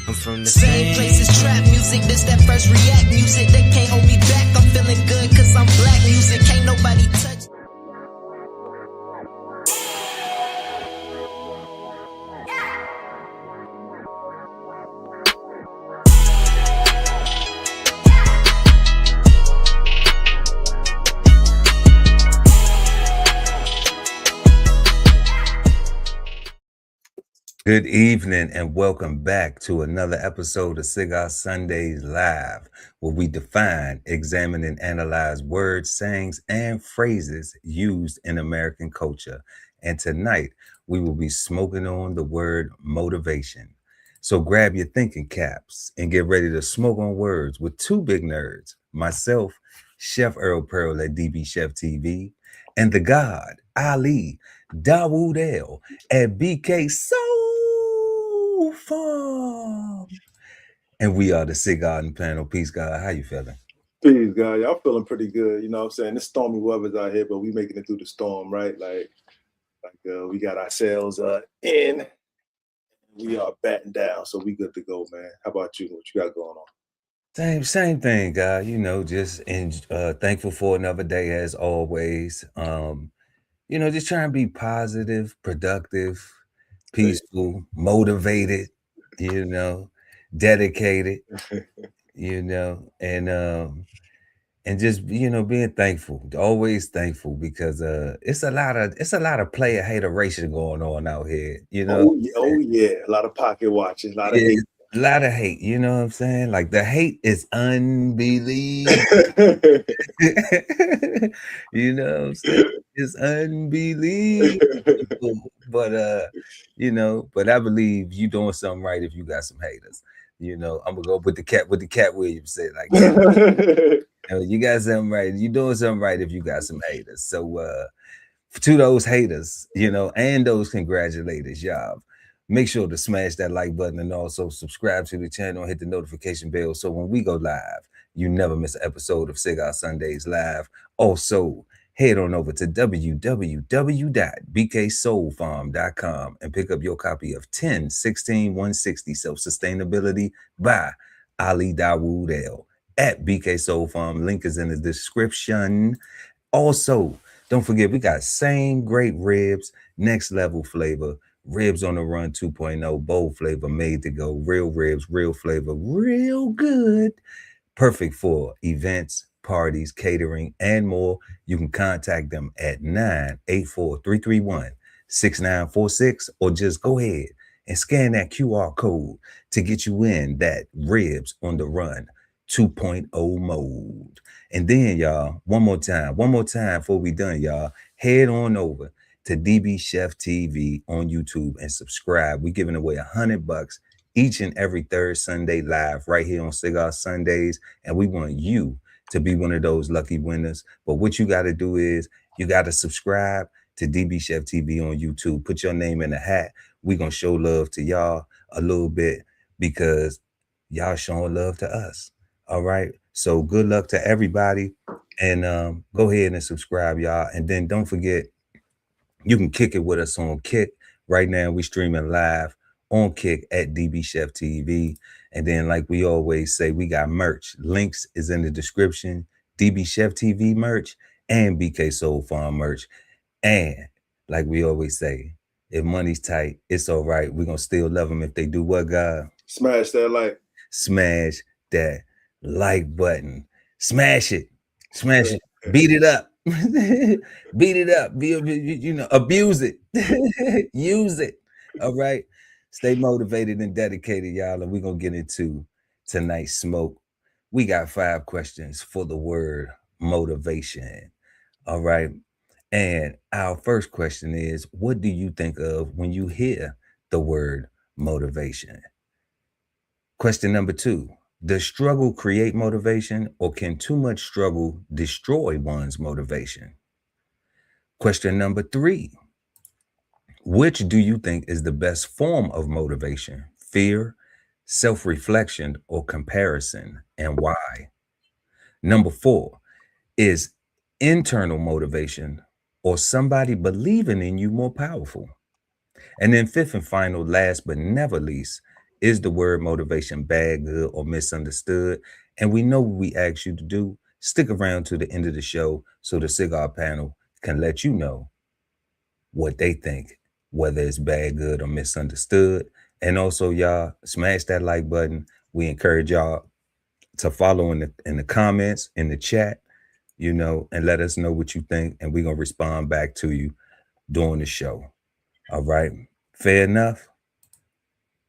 I'm from the Same place as trap music, this that first react music. They can't hold me back, I'm feeling good cause I'm black music. Can't nobody touch. Good evening and welcome back to another episode of Cigar Sundays Live, where we define, examine, and analyze words, sayings, and phrases used in American culture. And tonight, we will be smoking on the word motivation. So grab your thinking caps and get ready to smoke on words with two big nerds, myself, Chef Earl Pearl at DBCHEFTV, and the God, Ali Dawood L at BK Farm. And we are the Cigarden Panel. Peace, God. How you feeling? Peace, guys. Y'all feeling pretty good. You know what I'm saying? It's stormy weather's out here, but we making it through the storm, right? Like we got ourselves in. We are batting down, so we good to go, man. How about you? What you got going on? Same thing, God. You know, just thankful for another day as always. Just trying to be positive, productive, peaceful, motivated, dedicated, and just being thankful, always thankful, because it's a lot of player hateration going on out here. Oh yeah, a lot of pocket watching, a lot of hate. A lot of hate, you know what I'm saying? Like the hate is unbelievable. You know what I'm saying? It's unbelievable. But but I believe you doing something right if you got some haters. I'm gonna go with the Cat Williams said, like, you got something right. You doing something right if you got some haters. So to those haters, and those congratulators, y'all, make sure to smash that like button and also subscribe to the channel and hit the notification bell so when we go live, you never miss an episode of Cigar Sundays Live. Also, head on over to www.bksoulfarm.com and pick up your copy of 10-16-160 Self-Sustainability by Ali Dawood L at BK Soul Farm. Link is in the description. Also, don't forget, we got same great ribs, next level flavor, Ribs on the Run 2.0, bold flavor, made to go, real ribs, real flavor, real good. Perfect for events, parties, catering, and more. You can contact them at 984-331-6946, or just go ahead and scan that QR code to get you in that Ribs on the Run 2.0 mode. And then, y'all, one more time before we done, y'all, head on over to DB Chef TV on YouTube and subscribe. We're giving away $100 each and every third Sunday live right here on Cigar Sundays, and we want you to be one of those lucky winners. But what you got to do is you got to subscribe to DB Chef TV on YouTube. Put your name in the hat. We're going to show love to y'all a little bit because y'all showing love to us. All right. So good luck to everybody, and go ahead and subscribe, y'all. And then don't forget, you can kick it with us on Kick. Right now, we streaming live on Kick at DB Chef TV. And then, like we always say, we got merch. Links is in the description. DB Chef TV merch and BK Soul Farm merch. And like we always say, if money's tight, it's all right. We're going to still love them if they do what, God? Smash that like. Smash that like button. Smash it. Smash it. Beat it up. Beat it up. Abuse it. Use it. All right. Stay motivated and dedicated, y'all. And we're going to get into tonight's smoke. We got 5 questions for the word motivation. All right. And our first question is, what do you think of when you hear the word motivation? Question number 2. Does struggle create motivation, or can too much struggle destroy one's motivation? Question number 3. Which do you think is the best form of motivation? Fear, self-reflection, or comparison, and why? Number 4. Is internal motivation or somebody believing in you more powerful? And then 5th and final, last but never least, Is the word motivation bad, good, or misunderstood? And we know what we ask you to do. Stick around to the end of the show so the cigar panel can let you know what they think, whether it's bad, good, or misunderstood. And also, y'all, smash that like button. We encourage y'all to follow in the comments, in the chat, you know, and let us know what you think. And we're going to respond back to you during the show. All right. Fair enough.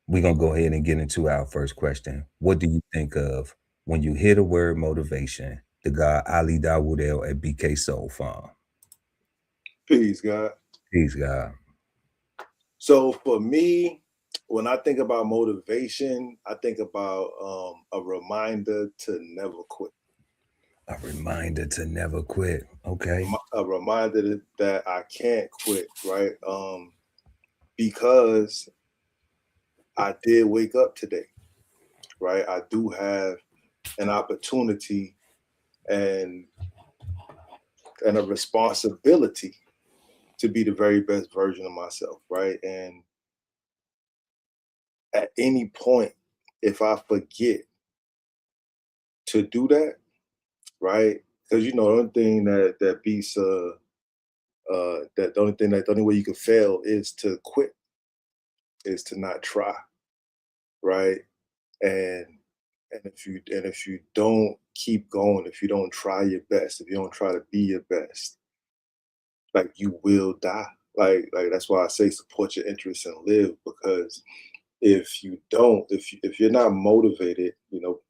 We're going to go ahead and get into our first question. What do you think of when you hear the word motivation? The guy Ali Dawoodell at BK Soul Farm. Peace, God. Peace, God. So for me, when I think about motivation, I think about a reminder to never quit. A reminder to never quit. Okay. A reminder that I can't quit, right? Because I did wake up today, right? I do have an opportunity and a responsibility to be the very best version of myself, right? And at any point, if I forget to do that, right? Because you know, the only thing that beats that the only way you can fail is to quit, is to not try, right? And if you don't keep going, if you don't try your best, if you don't try to be your best, like you will die. Like that's why I say support your interests and live, because if you don't, if you're not motivated, no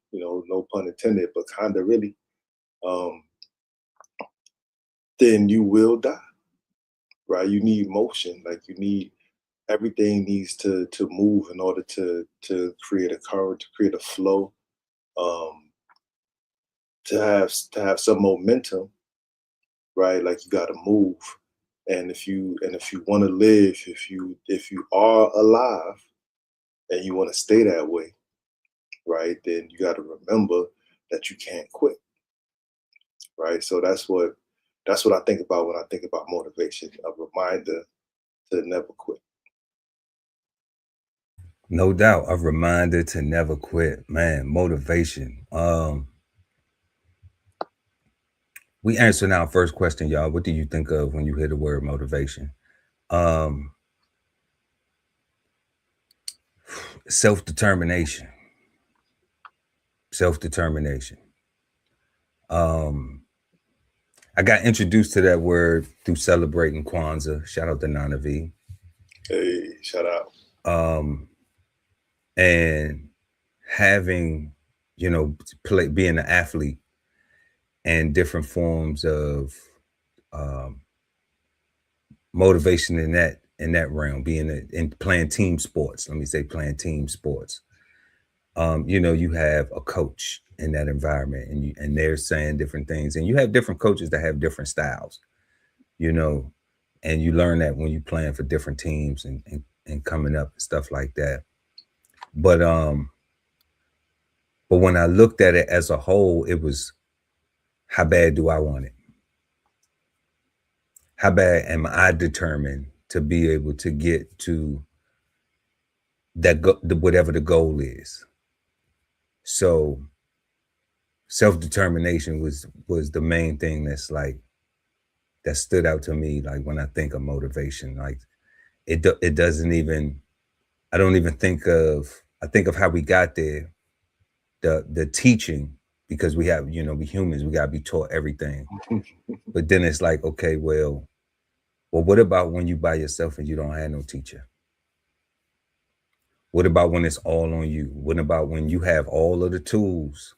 pun intended, but kind of really, then you will die, right? You need motion, like you need everything needs to move in order to create a current, to create a flow, to have some momentum, right? Like you got to move, and if you want to live, if you are alive and you want to stay that way, right? Then you got to remember that you can't quit, right? So that's what I think about when I think about motivation, a reminder to never quit. No doubt, a reminder to never quit. Man, motivation. We answered our first question, y'all. What do you think of when you hear the word motivation? Self-determination. Self-determination. I got introduced to that word through celebrating Kwanzaa. Shout out to Nana V. Hey, shout out. And having, being an athlete and different forms of motivation in that realm, being in playing team sports. Let me say playing team sports. You have a coach in that environment, and they're saying different things, and you have different coaches that have different styles, and you learn that when you playing for different teams and coming up and stuff like that. But when I looked at it as a whole, it was, how bad do I want it? How bad am I determined to be able to get to that whatever the goal is? So self-determination was the main thing that stood out to me. Like when I think of motivation, like it doesn't even, I don't even think of, I think of how we got there, the teaching, because we have, we humans, we gotta be taught everything. But then it's like, okay, well, what about when you by yourself and you don't have no teacher? What about when it's all on you? What about when you have all of the tools,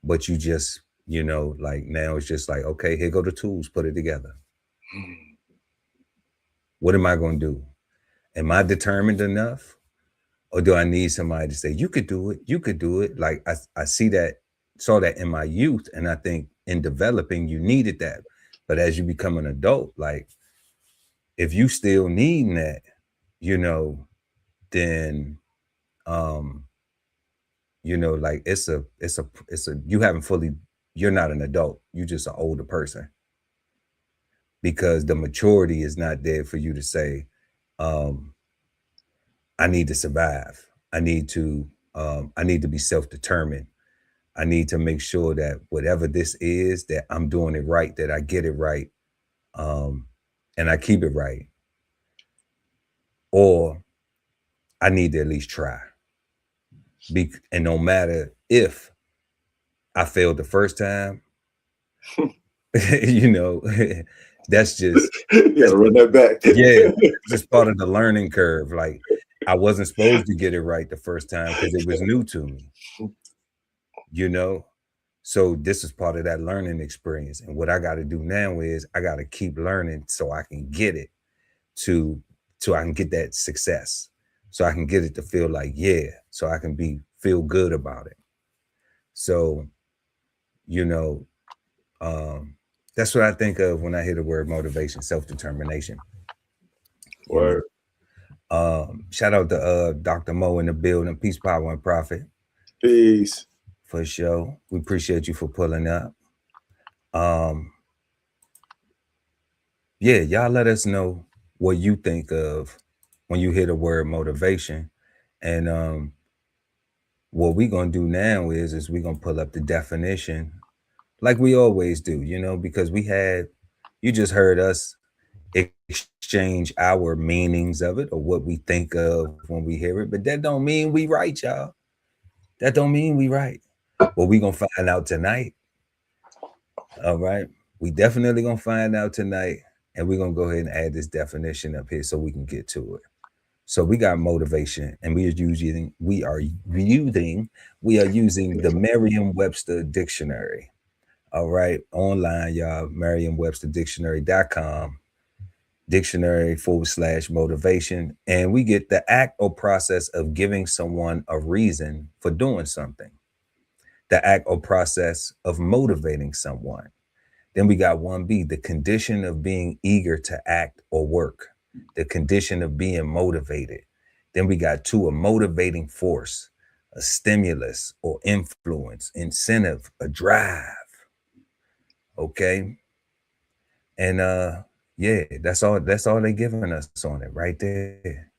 but you just, like now it's just like, okay, here go the tools, put it together. What am I going to do? Am I determined enough? Or do I need somebody to say, you could do it, you could do it? Like I saw that in my youth. And I think in developing, you needed that. But as you become an adult, like if you still need that, then like it's a you haven't fully, you're not an adult, you're just an older person, because the maturity is not there for you to say, I need to survive. I need to be self-determined. I need to make sure that whatever this is, that I'm doing it right, that I get it right, and I keep it right. Or I need to at least try. And no matter if I failed the first time, you know, that's just you gotta run that back. Yeah, just part of the learning curve. Like, I wasn't supposed to get it right the first time because it was new to me, you know. So this is part of that learning experience. And what I got to do now is I got to keep learning so I can get it to I can get that success. So I can get it to feel like, yeah, so I can feel good about it. So, you know, that's what I think of when I hear the word motivation, self-determination. Word. Shout out to Dr. Mo in the building. Peace, power, and profit. Peace. For sure. We appreciate you for pulling up. Yeah, y'all let us know what you think of when you hear the word motivation. And what we're gonna do now is we're gonna pull up the definition like we always do, you know, because you just heard us exchange our meanings of it or what we think of when we hear it, but that don't mean we right, y'all. That don't mean we right. Well, we gonna find out tonight. All right, we definitely gonna find out tonight, and we're gonna go ahead and add this definition up here so we can get to it. So we got motivation, and we are using the Merriam-Webster dictionary. All right, online, y'all, Merriam-Webster-dictionary.com. Dictionary/motivation, and we get the act or process of giving someone a reason for doing something. The act or process of motivating someone. Then we got 1B, the condition of being eager to act or work. The condition of being motivated. Then we got 2, a motivating force, a stimulus or influence, incentive, a drive. Okay. And yeah, that's all they're giving us on it right there.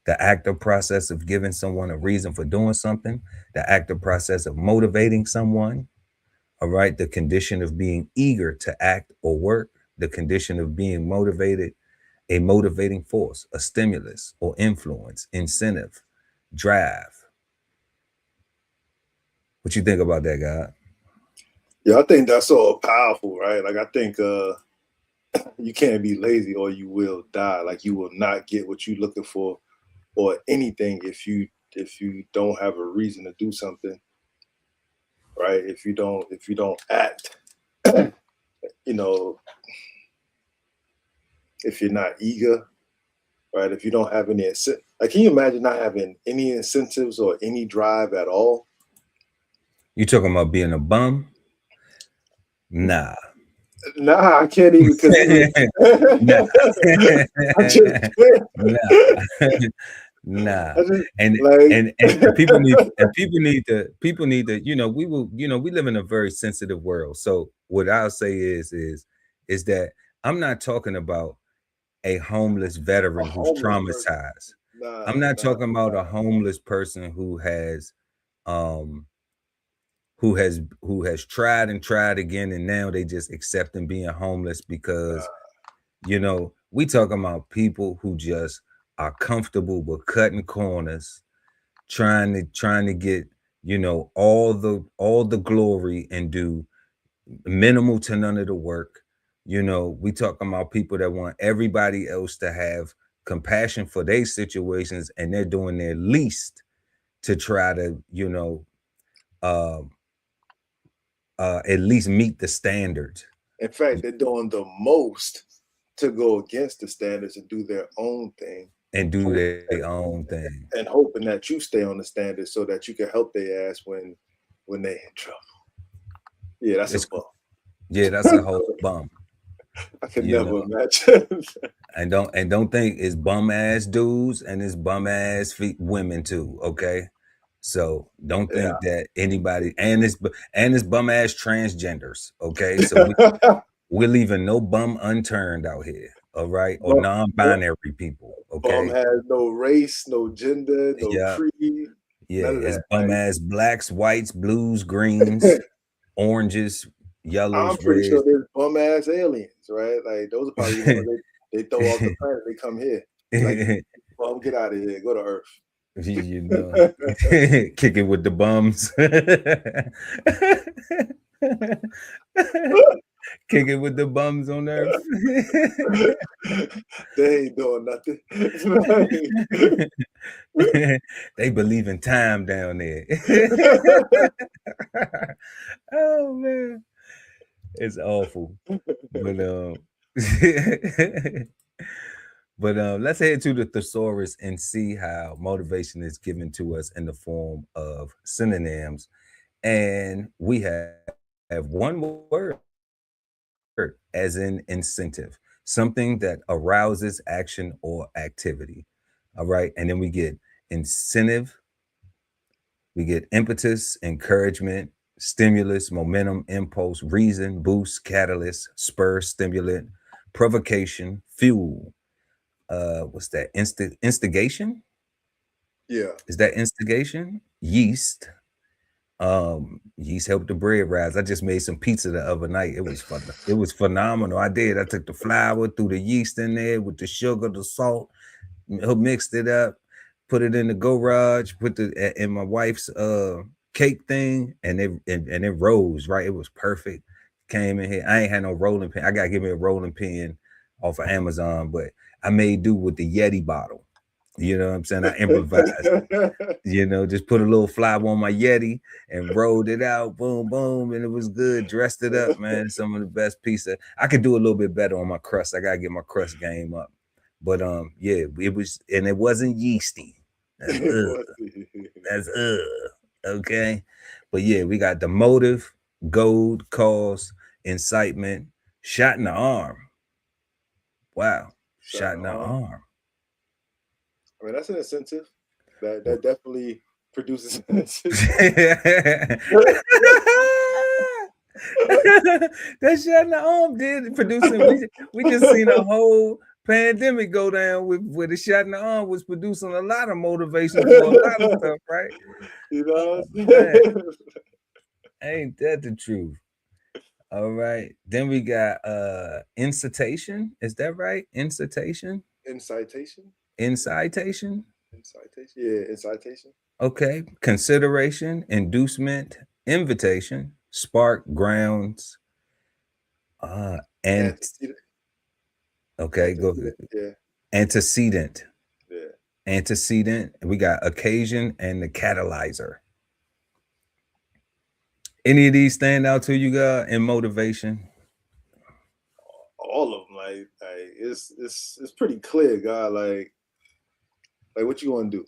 The active process of giving someone a reason for doing something, the active process of motivating someone, all right, the condition of being eager to act or work, the condition of being motivated, a motivating force, a stimulus or influence, incentive, drive. What you think about that, God? Yeah, I think that's all powerful, right? Like, I think you can't be lazy or you will die. Like, you will not get what you're looking for or anything if you don't have a reason to do something, right? If you don't act, you know, if you're not eager, right? If you don't have any like, can you imagine not having any incentives or any drive at all? You talking about being a bum? Nah. Nah, I can't even. Nah. I just can't. Nah. Just, and people need to, you know, we live in a very sensitive world. So what I'll say is that I'm not talking about a homeless veteran who's traumatized. I'm not talking about a homeless person who has tried and tried again, and now they just accepting being homeless because, you know, we talking about people who just are comfortable with cutting corners, trying to get, you know, all the glory and do minimal to none of the work. You know, we talking about people that want everybody else to have compassion for their situations, and they're doing their least to try to, you know, at least meet the standards. In fact, they're doing the most to go against the standards and do their own thing. And do their own thing. And hoping that you stay on the standards so that you can help their ass when they're in trouble. Yeah, that's a bum. Yeah, that's a whole bum. I can never imagine. And don't think it's bum ass dudes and it's bum ass women too, okay? So don't think that anybody and it's bum ass transgenders, okay? So we're leaving no bum unturned out here, all right, or Bum, non-binary people, bum okay? has no race, no gender, no Yeah, creed, yeah, none of it's that. bum Like, ass blacks, whites, blues, greens, oranges, I'm yellows, pretty sure reds. there's bum ass aliens, right? Like those are probably the ones they throw off the planet. They come here. Like, bum, get out of here. Go to Earth. You know, kick it with the bums. Kick it with the bums on Earth. They ain't doing nothing. They believe in time down there. Oh man, it's awful. But let's head to the thesaurus and see how motivation is given to us in the form of synonyms. And we have one word, as in incentive, something that arouses action or activity. All right. And then we get incentive, we get impetus, encouragement, stimulus, momentum, impulse, reason, boost, catalyst, spur, stimulant, provocation, fuel. What's that? Instigation? Yeah. Is that instigation? Yeast. Yeast helped the bread rise. I just made some pizza the other night. It was fun. It was phenomenal. I took the flour, threw the yeast in there with the sugar, the salt, mixed it up, put it in the garage, put the in my wife's cake thing, and it rose right. It was perfect. Came in here. I ain't had no rolling pin. I gotta give me a rolling pin off of Amazon, but I made do with the Yeti bottle. You know what I'm saying? I improvised. You know, just put a little flour on my Yeti and rolled it out. Boom, boom, and it was good. Dressed it up, man. Some of the best pizza. I could do a little bit better on my crust. I gotta get my crust game up. But yeah, it was, and it wasn't yeasty. That's okay. But yeah, we got the motive, goad, cause, incitement, shot in the arm. Wow, shot in the arm. I mean, that's an incentive. That definitely produces an incentive. That shot in the arm did producing. We just seen a whole pandemic go down with the shot in the arm was producing a lot of motivation for a lot of stuff, right? You know, ain't that the truth? All right. Then we got incitation. Is that right? Incitation? Incitation? Incitation? Incitation. Yeah, incitation. Okay. Consideration, inducement, invitation, spark, grounds, and okay, go ahead. Yeah. Antecedent. Yeah. Antecedent. We got occasion and the catalyzer. Any of these stand out to you guys in motivation? All of them, like it's pretty clear, God. Like what you want to do?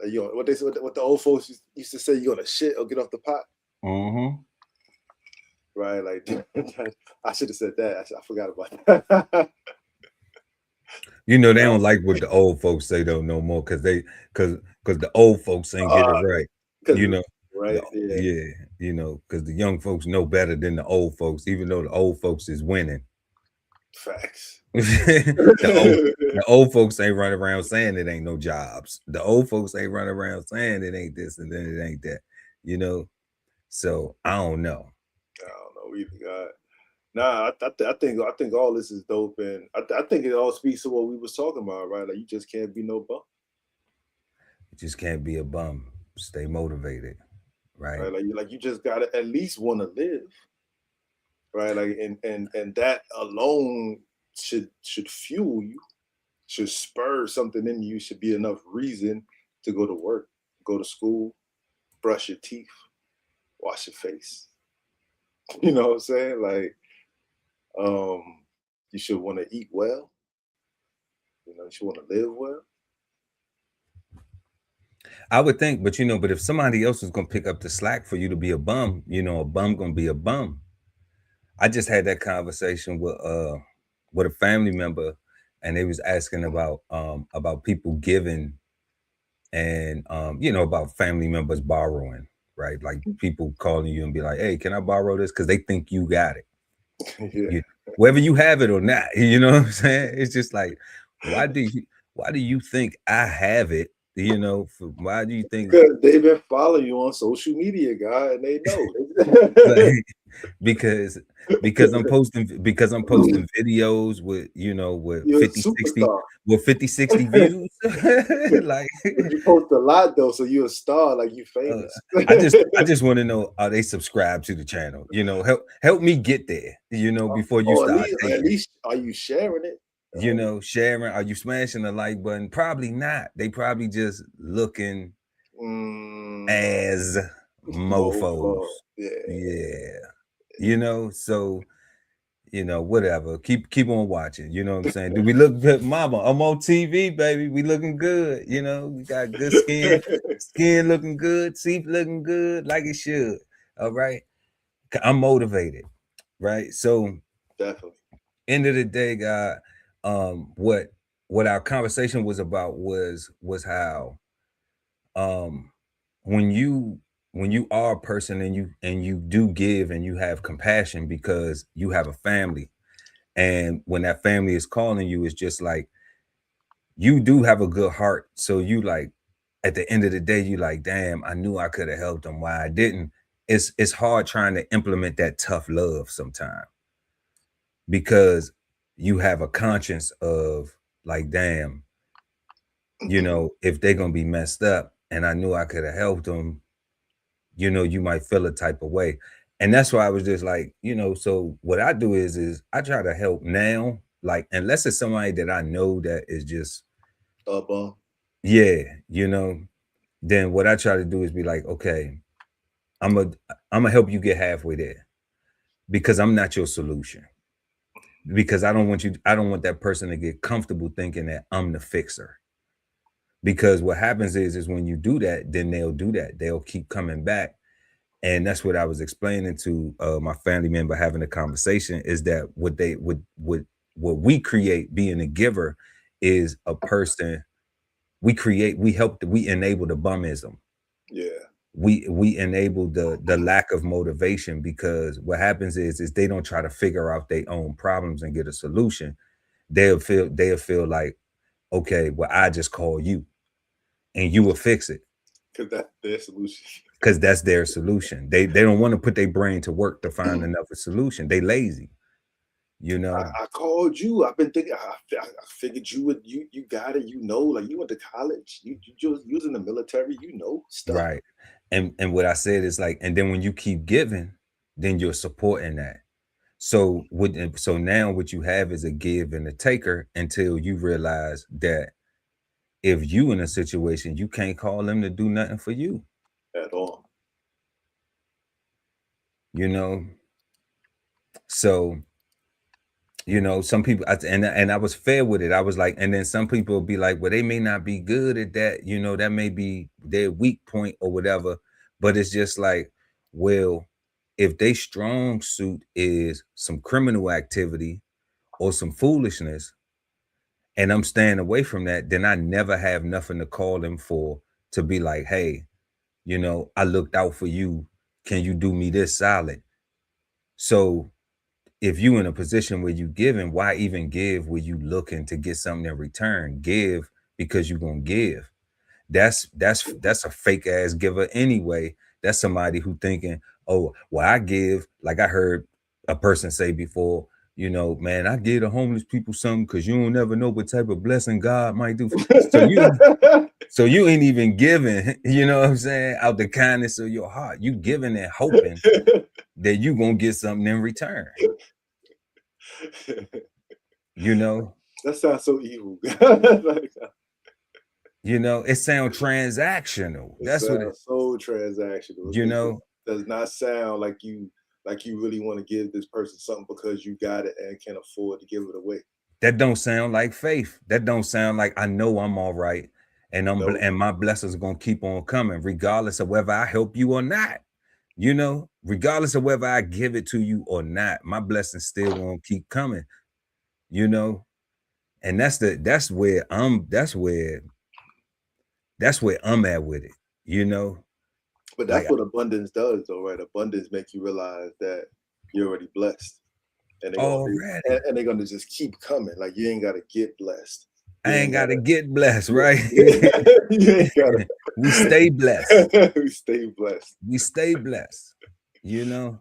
Like, you know, what the old folks used to say, you gonna shit or get off the pot. Mm-hmm. Right, like I should have said that. I forgot about that. You know, they don't like what the old folks say though no more because the old folks ain't get it right. You know, right? Yeah, you know, because the young folks know better than the old folks, even though the old folks is winning. Facts. the old folks ain't running around saying it ain't no jobs. The old folks ain't running around saying it ain't this and then it ain't that. You know, so I don't know. I don't know either, God. Nah, I think all this is dope, and I think it all speaks to what we was talking about, right? Like you just can't be no bum. You just can't be a bum. Stay motivated, right? Like you just gotta at least want to live, right? Like and that alone should fuel you, should spur something in you. Should be enough reason to go to work, go to school, brush your teeth, wash your face. You know what I'm saying? Like, you should want to eat well. You know, you should want to live well. I would think, but if somebody else is gonna pick up the slack for you to be a bum, a bum gonna be a bum. I just had that conversation with a family member, and they was asking about people giving, and about family members borrowing, right? Like people calling you and be like, "Hey, can I borrow this?" Because they think you got it. Yeah. whether you have it or not. You know what I'm saying? It's just like, why do you think I have it? You know, why do you think Because they've been following you on social media, guy, and they know. like, because I'm posting videos with, you know, with You're a 50-60 superstar. with 50-60 views. Like, You post a lot though, so you're a star, like you uh, famous. I just want to know, are they subscribed to the channel? You know, help me get there, you know, before you Or start at taking. least are you sharing it? You know, sharing, are you smashing the like button? Probably not. They probably just looking as mofos. Mofo. Yeah. Yeah. You know, so, you know, whatever. Keep on watching. You know what I'm saying? Do we look good, mama? I'm on TV, baby. We looking good. You know, we got good skin looking good, teeth looking good, like it should. All right. I'm motivated. Right. So Definitely. end of the day, God, what our conversation was about was how um when you are a person and you do give and you have compassion because you have a family, and when that family is calling you, it's just like you do have a good heart, so you like at the end of the day you like, damn, I knew I could have helped them, why I didn't. It's hard trying to implement that tough love sometimes, because you have a conscience of like, damn, you know, if they're gonna be messed up and I knew I could have helped them, you know, you might feel a type of way. And that's why I was just like, you know, so what I do is I try to help now, like, unless it's somebody that I know that is just yeah, you know, then what I try to do is be like, okay, I'm a I'm gonna help you get halfway there, because I'm not your solution. Because I don't want that person to get comfortable thinking that I'm the fixer. Because what happens is when you do that, then they'll do that. They'll keep coming back. And that's what I was explaining to my family member having a conversation, is that what we create being a giver is a person we enable the bumism. Yeah. We enable the lack of motivation, because what happens is they don't try to figure out their own problems and get a solution. They'll feel like, okay, well, I just call you and you will fix it. Because that's their solution. Because that's their solution. They don't want to put their brain to work to find another solution. They lazy, you know. I called you. I've been thinking. I figured you would. You got it. You know, like you went to college. You just using the military. You know stuff. Right. And what I said is like, and then when you keep giving, then you're supporting that. So now what you have is a give and a taker, until you realize that if you in a situation, you can't call them to do nothing for you at all. You know. So, you know, some people, and I was fair with it. I was like, and then some people will be like, well, they may not be good at that. You know, that may be their weak point or whatever. But it's just like, well, if they strong suit is some criminal activity or some foolishness, and I'm staying away from that, then I never have nothing to call them for, to be like, hey, you know, I looked out for you. Can you do me this solid? So if you in a position where you giving, why even give where you looking to get something in return? Give because you're gonna give. That's a fake ass giver anyway. That's somebody who thinking, oh, well, I give, like I heard a person say before, you know, man, I give the homeless people something because you don't never know what type of blessing God might do. So you ain't even giving, you know what I'm saying, out the kindness of your heart. You giving and hoping that you gonna get something in return. You know, that sounds so evil. You know, it sounds transactional. That's what it's so transactional. You know, does not sound like you really want to give this person something because you got it and can afford to give it away. That don't sound like faith. That don't sound like I know I'm all right, and and my blessings are gonna keep on coming, regardless of whether I help you or not. You know, regardless of whether I give it to you or not, my blessings still gonna keep coming. You know, and that's where I'm at with it. You know, but that's like, what abundance does, though, right? Abundance makes you realize that you're already blessed, and Already. they're gonna just keep coming. Like you ain't gotta get blessed. I ain't gotta get blessed, right? You ain't gotta. We stay blessed. We stay blessed. We stay blessed, you know,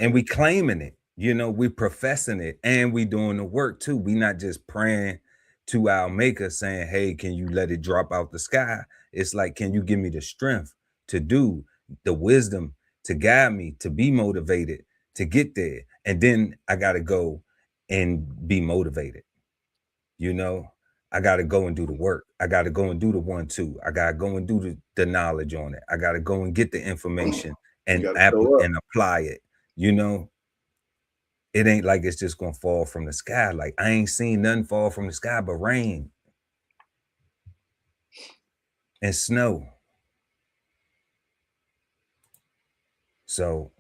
and we claiming it, you know, we professing it, and we doing the work too. We not just praying to our maker saying, hey, can you let it drop out the sky? It's like, can you give me the strength to do, the wisdom to guide me, to be motivated, to get there? And then I got to go and be motivated. You know, I got to go and do the work. I got to go and do the 1-2. I got to go and do the knowledge on it. I got to go and get the information and apply it. You know, it ain't like it's just going to fall from the sky. Like I ain't seen nothing fall from the sky but rain and snow. So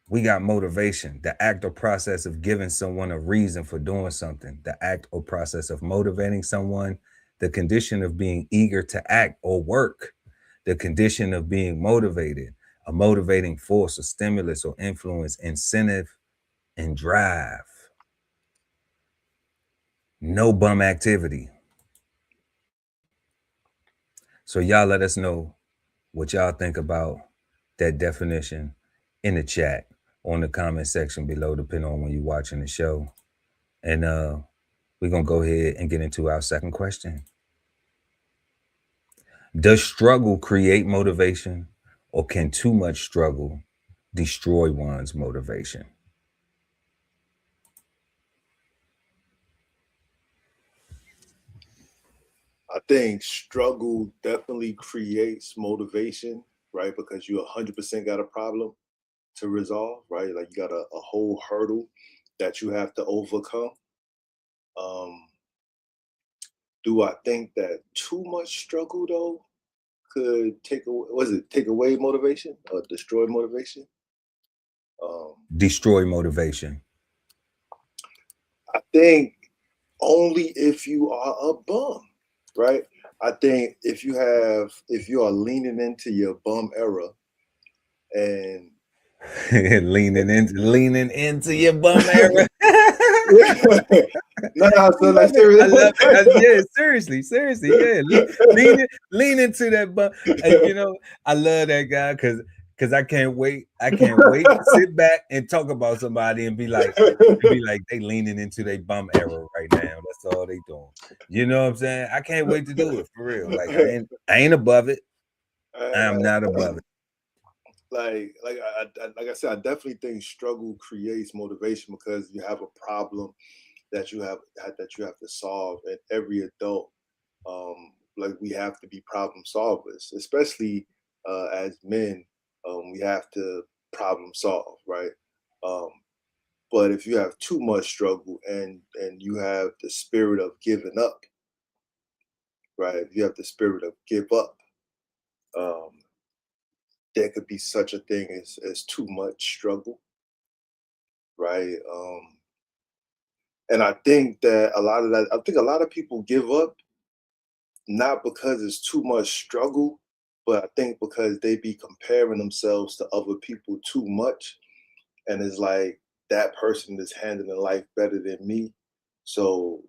we got motivation, the act or process of giving someone a reason for doing something, the act or process of motivating someone, the condition of being eager to act or work, the condition of being motivated, a motivating force or stimulus or influence, incentive, and drive. No bum activity. So y'all let us know what y'all think about that definition in the chat or in the comment section below, depending on when you're watching the show. And we're going to go ahead and get into our second question. Does struggle create motivation, or can too much struggle destroy one's motivation? I think struggle definitely creates motivation, right? Because you 100% got a problem to resolve, right? Like you got a whole hurdle that you have to overcome. Do I think that too much struggle though could take away motivation or destroy motivation? Destroy motivation. I think only if you are a bum, right? I think if you are leaning into your bum era and leaning into your bum era. No, so like I love it. Yeah, seriously, yeah. Lean into that bum. And you know, I love that guy because I can't wait. To sit back and talk about somebody and be like, they leaning into their bum era right now. That's all they doing. You know what I'm saying? I can't wait to do it for real. Like I ain't above it. I'm not above it. Like I said, I definitely think struggle creates motivation because you have a problem that you have to solve, and every adult, like we have to be problem solvers, especially as men. We have to problem solve, right? But if you have too much struggle and you have the spirit of giving up, right? If you have the spirit of give up, there could be such a thing as too much struggle, right? And I think that a lot of people give up not because it's too much struggle, but I think because they be comparing themselves to other people too much, and it's like that person is handling life better than me, so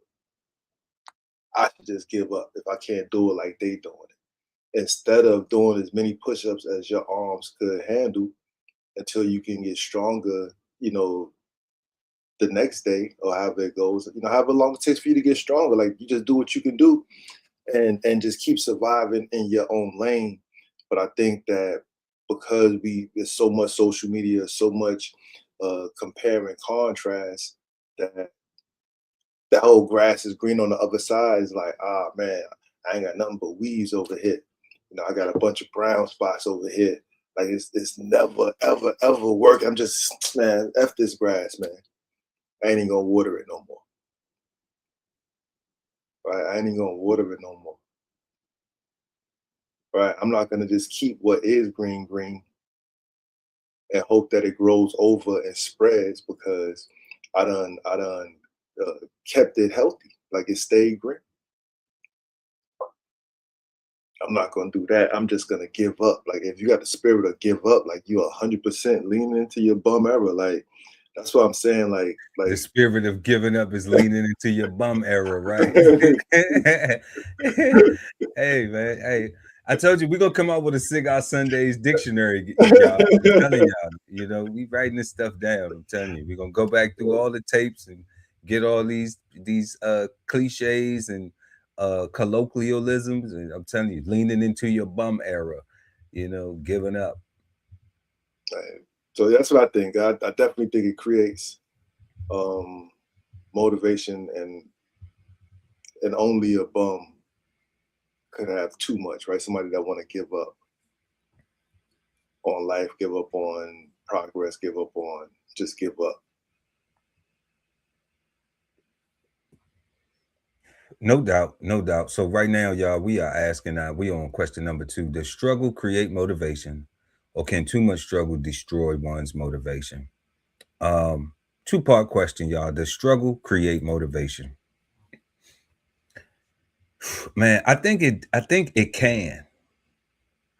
I should just give up if I can't do it like they doing it. Instead of doing as many push-ups as your arms could handle until you can get stronger, the next day or however it goes, however long it takes for you to get stronger. Like you just do what you can do and just keep surviving in your own lane. But I think that because there's so much social media, so much compare and contrast, that the whole grass is green on the other side is like, man, I ain't got nothing but weeds over here. I got a bunch of brown spots over here. Like it's never, ever, ever work. I'm just, man, F this grass, man. I ain't even gonna water it no more. Right? I ain't even gonna water it no more. Right? I'm not gonna just keep what is green and hope that it grows over and spreads because I done kept it healthy, like it stayed green. I'm not gonna do that. I'm just gonna give up. Like if you got the spirit of give up, like you 100% leaning into your bum era, like That's what I'm saying. Like the spirit of giving up is leaning into your bum era, right? Hey man, hey, I told you we're gonna come out with a Cigar Sundays dictionary, y'all. I'm telling y'all, you know, we writing this stuff down. I'm telling you, we're gonna go back through all the tapes and get all these cliches and colloquialisms, and I'm telling you, leaning into your bum era, you know, giving up. Right. So that's what I think. I definitely think it creates motivation, and only a bum could have too much, right? Somebody that want to give up on life, give up on progress, give up on just give up. No doubt, no doubt. So right now, y'all, we are asking, we on question number 2. Does struggle create motivation, or can too much struggle destroy one's motivation? 2-part question, y'all. Does struggle create motivation? Man, I think it can.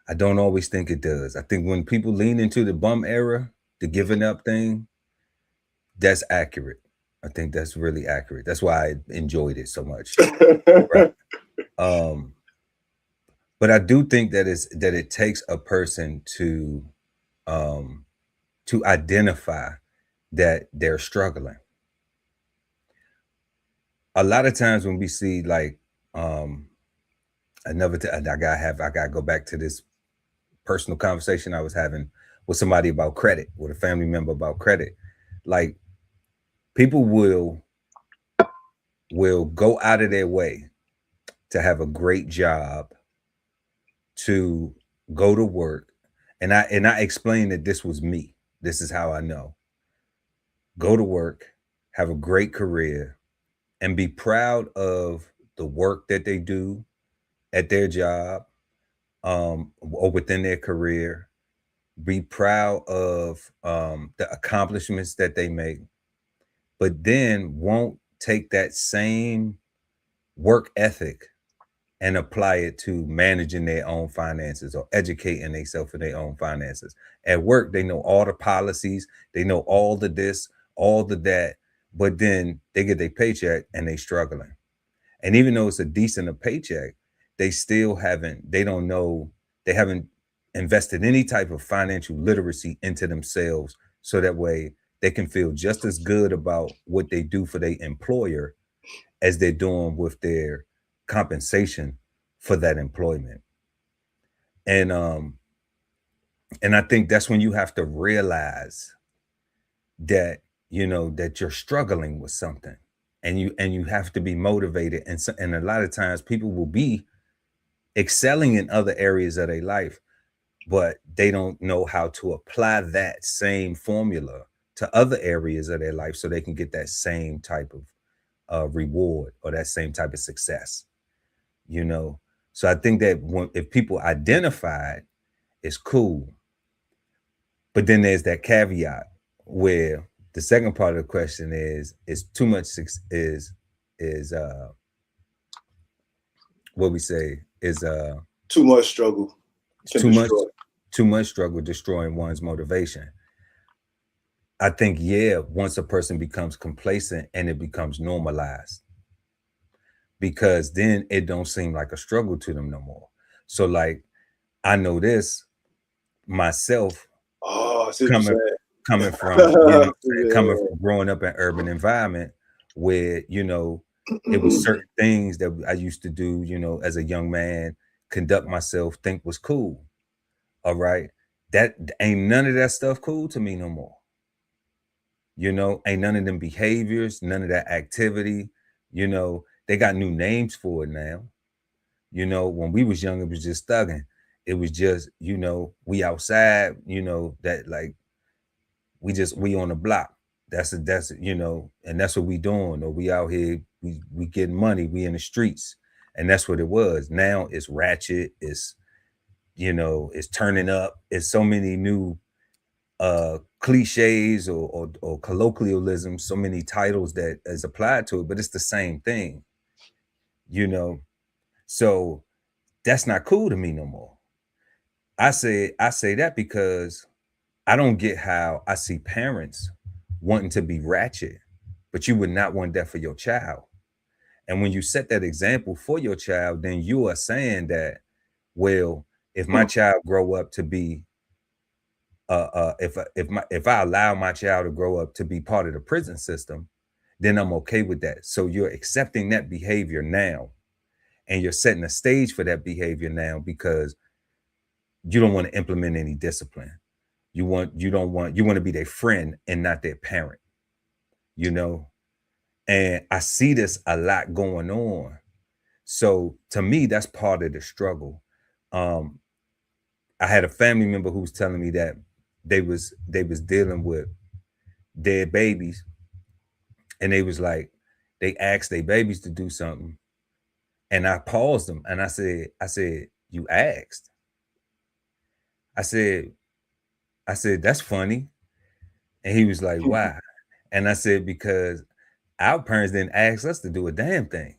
I don't always think it does. I think when people lean into the bum era, the giving up thing, that's accurate. I think that's really accurate. That's why I enjoyed it so much. Right. But I do think that it takes a person to identify that they're struggling. A lot of times when we see like I gotta go back to this personal conversation I was having with somebody about credit, with a family member about credit. Like, people will go out of their way to have a great job, to go to work, and I explained that this was me. This is how I know. Go to work, have a great career, and be proud of the work that they do at their job, or within their career. Be proud of the accomplishments that they make, but then won't take that same work ethic and apply it to managing their own finances or educating themselves in their own finances. At work, they know all the policies, they know all the this, all the that, but then they get their paycheck and they struggling. And even though it's a decent paycheck, they haven't invested any type of financial literacy into themselves, so that way they can feel just as good about what they do for their employer as they're doing with their compensation for that employment. And I think that's when you have to realize that, you know, that you're struggling with something, and you have to be motivated. And a lot of times people will be excelling in other areas of their life, but they don't know how to apply that same formula to other areas of their life so they can get that same type of reward or that same type of success, you know. So I think that if people identify it, it's cool. But then there's that caveat where the second part of the question is too much what we say is too much struggle. Too much struggle destroying one's motivation. I think, yeah, once a person becomes complacent and it becomes normalized, because then it don't seem like a struggle to them no more. So like, I know this myself, coming from, you know, coming from growing up in urban environment where, you know, it was certain things that I used to do, you know, as a young man, conduct myself, think was cool. All right. That ain't none of that stuff cool to me no more. You know, ain't none of them behaviors, none of that activity. You know, they got new names for it now. You know, when we was young, it was just thugging. It was just, you know, we outside, you know, that like we on the block. That's you know, and that's what we doing. Or we out here, we getting money, we in the streets. And that's what it was. Now it's ratchet, it's, you know, it's turning up. It's so many new cliches or colloquialisms, so many titles that is applied to it, but it's the same thing, you know. So that's not cool to me no more. I say that because I don't get how I see parents wanting to be ratchet, but you would not want that for your child. And when you set that example for your child, then you are saying that, well, if my child grow up to be if I allow my child to grow up to be part of the prison system, then I'm okay with that. So you're accepting that behavior now, and you're setting a stage for that behavior now because you don't want to implement any discipline. You want to be their friend and not their parent, you know? And I see this a lot going on. So to me, that's part of the struggle. I had a family member who was telling me that they was dealing with dead babies, and they was like, they asked their babies to do something, and I paused them and I said, you asked? I said, that's funny. And he was like, why? And I said, because our parents didn't ask us to do a damn thing.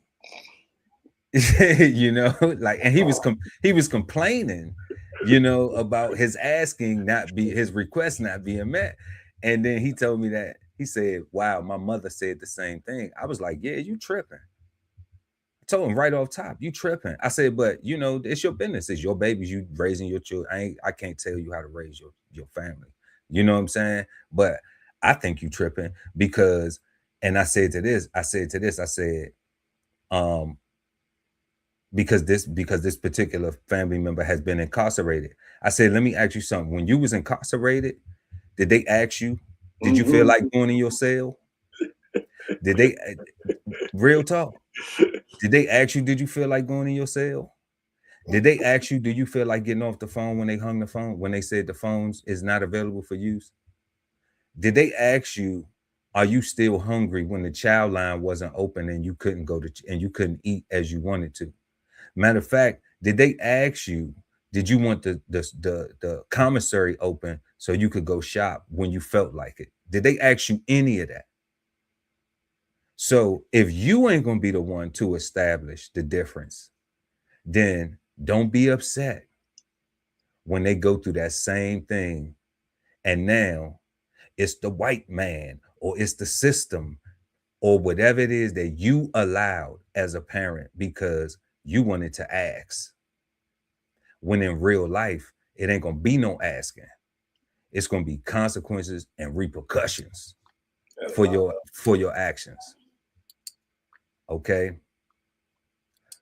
You know, like, and he was complaining, you know, about his request not being met. And then he told me that, he said, wow, my mother said the same thing. I was like, yeah, you tripping. I told him right off top, you tripping. I said, but you know, it's your business. It's your babies. You raising your children. I can't tell you how to raise your family. You know what I'm saying? But I think you tripping because, and I said, because this particular family member has been incarcerated. I said, let me ask you something. When you was incarcerated, did they ask you, did you feel like going in your cell? Did they, real talk? Did they ask you, did you feel like going in your cell? Did they ask you, do you feel like getting off the phone when they hung the phone, when they said the phones is not available for use? Did they ask you, are you still hungry when the child line wasn't open and you couldn't you couldn't eat as you wanted to? Matter of fact, did they ask you, did you want the commissary open so you could go shop when you felt like it? Did they ask you any of that? So if you ain't gonna be the one to establish the difference, then don't be upset when they go through that same thing. And now it's the white man or it's the system or whatever it is that you allowed as a parent because you wanted to ask. When in real life, it ain't gonna be no asking. It's gonna be consequences and repercussions for your actions. Okay.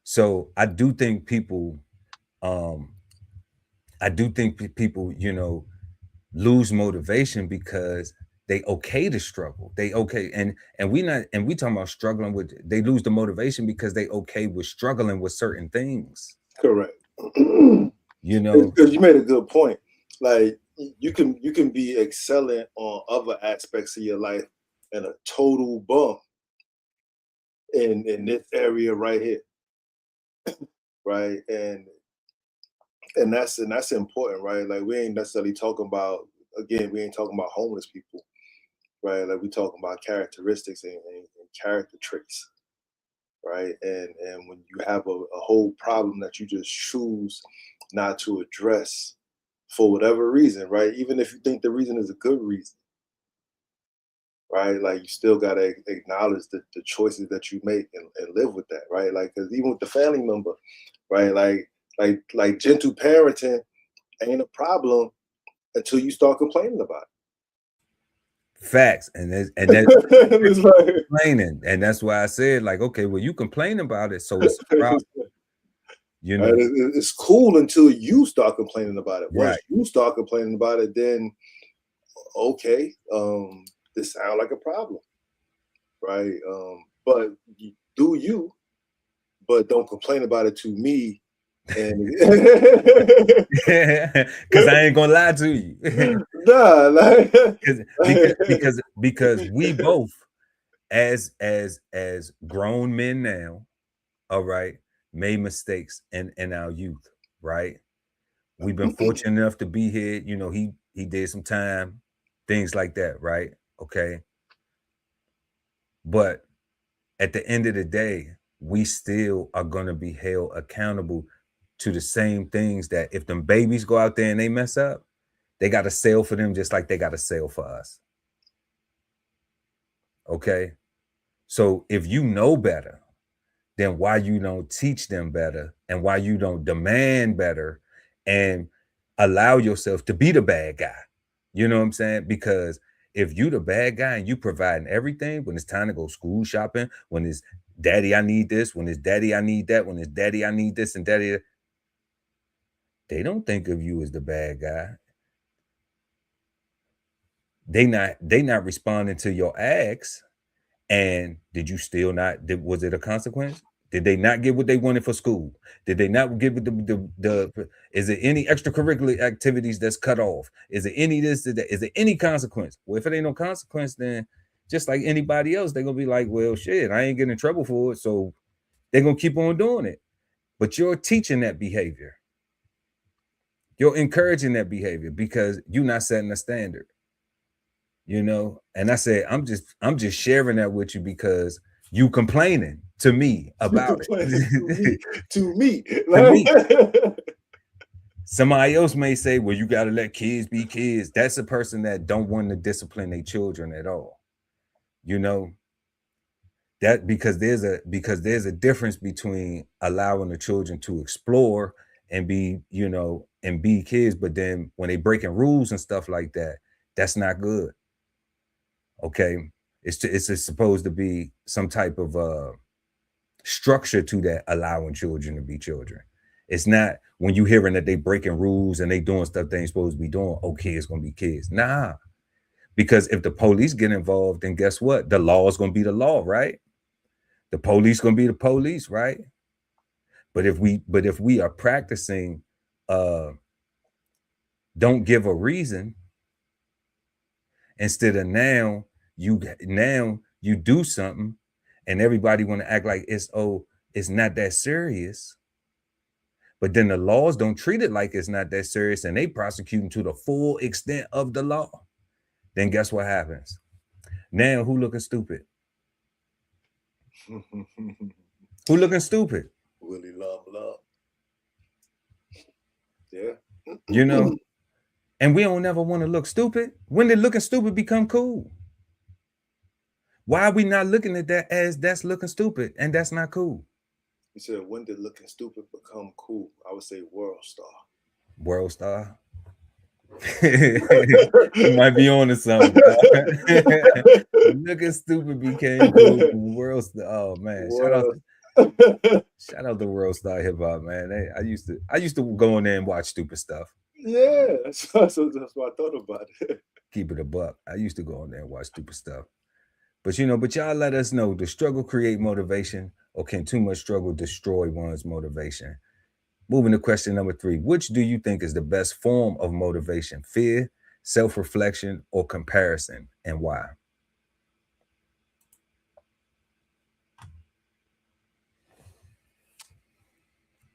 So I do think people, you know, lose motivation because they okay to struggle. They okay, and we talking about struggling with, they lose the motivation because they okay with struggling with certain things. Correct. You know, because you made a good point. Like you can be excelling on other aspects of your life and a total bum in this area right here. Right. And that's important, right? Like we ain't necessarily talking about, again, we ain't talking about homeless people, right? Like we talking about characteristics and character traits, right? And when you have a whole problem that you just choose not to address for whatever reason, right? Even if you think the reason is a good reason, right? Like you still gotta acknowledge the choices that you make and live with that, right? Like, because even with the family member, right? Like gentle parenting ain't a problem until you start complaining about it. Facts. And that's right. Complaining. And that's why I said, like, okay, well, you complain about it, so it's a problem. You know, it's cool until you start complaining about it. Once right. you start complaining about it, then okay, this sounds like a problem, right? But do you? But don't complain about it to me. And because I ain't gonna lie to you. Nah, like, because we both as grown men now, all right, made mistakes in our youth, right? We've been fortunate enough to be here. You know, he did some time, things like that, right? Okay. But at the end of the day, we still are gonna be held accountable to the same things that if them babies go out there and they mess up, they got to sell for them just like they got to sell for us. Okay. So if you know better, then why you don't teach them better, and why you don't demand better and allow yourself to be the bad guy? You know what I'm saying? Because if you the bad guy and you providing everything when it's time to go school shopping, when it's daddy, I need this, when it's daddy, I need that, when it's daddy, I need this, and daddy, they don't think of you as the bad guy. They not responding to your acts. And did you still not? Was it a consequence? Did they not get what they wanted for school? Did they not give it the is there any extracurricular activities that's cut off? Is there any this, that? Is there any consequence? Well, if it ain't no consequence, then just like anybody else, they're gonna be like, well, shit, I ain't getting in trouble for it. So they're gonna keep on doing it. But you're teaching that behavior. You're encouraging that behavior because you're not setting a standard. You know, and I said, I'm just sharing that with you because you complaining to me about it. to me. To me. Somebody else may say, well, you got to let kids be kids. That's a person that don't want to discipline their children at all. You know, that because there's a difference between allowing the children to explore and be, you know, and be kids, but then when they breaking rules and stuff like that, that's not good. Okay, it's supposed to be some type of structure to that, allowing children to be children. It's not when you hearing that they breaking rules and they doing stuff they ain't supposed to be doing. Okay, it's gonna be kids. Nah, because if the police get involved, then guess what? The law is gonna be the law, right? The police gonna be the police, right? But if we are practicing, don't give a reason instead of now you do something and everybody want to act like it's not that serious, but then the laws don't treat it like it's not that serious and they prosecuting to the full extent of the law. Then guess what happens? Now who looking stupid? Who looking stupid? Willie Love. Yeah. You know, and we don't ever want to look stupid. When did looking stupid become cool? Why are we not looking at that as that's looking stupid and that's not cool? You said, when did looking stupid become cool? I would say World Star. World Star? You might be on to something. Looking stupid became cool. World Star. Oh man, shout out to World Star Hip Hop, man. I used to go in there and watch stupid stuff. Yeah, so that's what I thought about it. Keep it a buck. I used to go in there and watch stupid stuff. But y'all let us know, does struggle create motivation, or can too much struggle destroy one's motivation? Moving to question number 3, which do you think is the best form of motivation? Fear, self-reflection, or comparison, and why?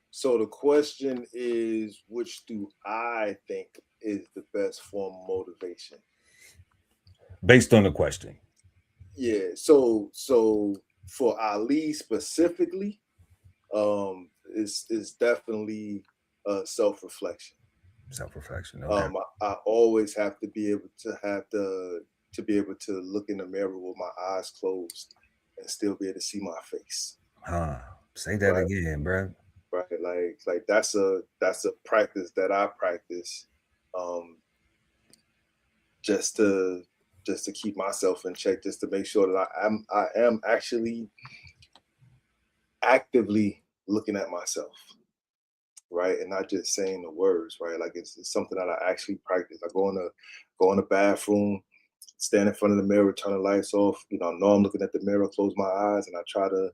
So the question is, which do I think is the best form of motivation? Based on the question. Yeah. So for Ali specifically, is definitely self-reflection. Self-reflection. Okay. I always have to be able to be able to look in the mirror with my eyes closed and still be able to see my face. Say that right again, bro. Right, like that's a practice that I practice, just to keep myself in check, just to make sure that I am actually actively looking at myself, right, and not just saying the words, right? Like it's something that I actually practice. I go in the bathroom, stand in front of the mirror, turn the lights off. You know I'm looking at the mirror, close my eyes, and I try to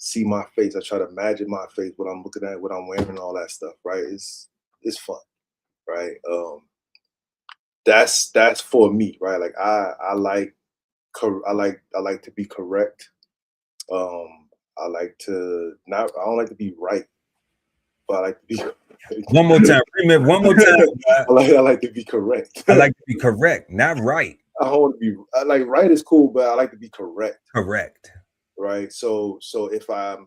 see my face. I try to imagine my face, what I'm looking at, what I'm wearing, all that stuff, right? It's fun, right? That's for me, right? Like I like to be correct. I like to I don't like to be right, but I like to be one more time. Remember, one more time. I like to be correct. I like to be correct, not right. I don't want to be like right is cool, but I like to be correct. Correct. Right. So if I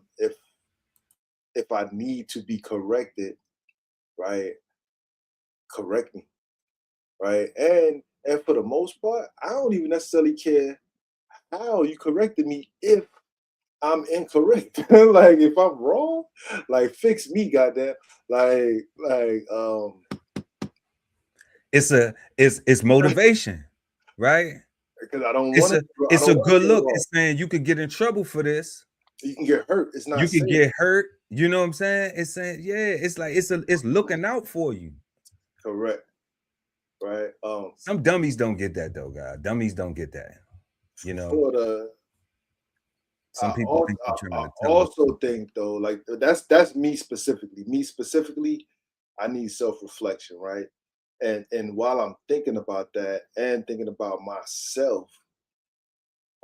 need to be corrected, right, correct me. Right. And for the most part, I don't even necessarily care how you corrected me if I'm incorrect? Like if I'm wrong, like fix me, goddamn. Like it's motivation, right? because I don't It's want a to. I it's a don't want to good get it look. wrong. It's saying you could get in trouble for this. You can get hurt. It's not You could safe. get hurt. You know what I'm saying? It's saying, yeah, it's like it's looking out for you. Correct. Right. Some dummies don't get that though, God. Dummies don't get that. You know, For the some people think you're trying I to tell them. also think though, like that's me specifically. Me specifically, I need self-reflection, right? And while I'm thinking about that and thinking about myself,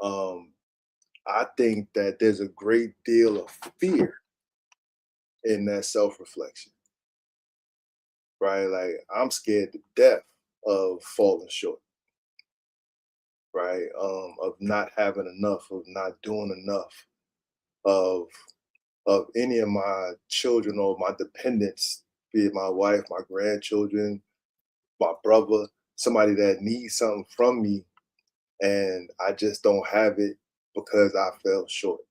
um, I think that there's a great deal of fear in that self-reflection, right? Like I'm scared to death of falling short, right? Of not having enough, of not doing enough, of any of my children or my dependents, be it my wife, my grandchildren, my brother, somebody that needs something from me, and I just don't have it because I fell short,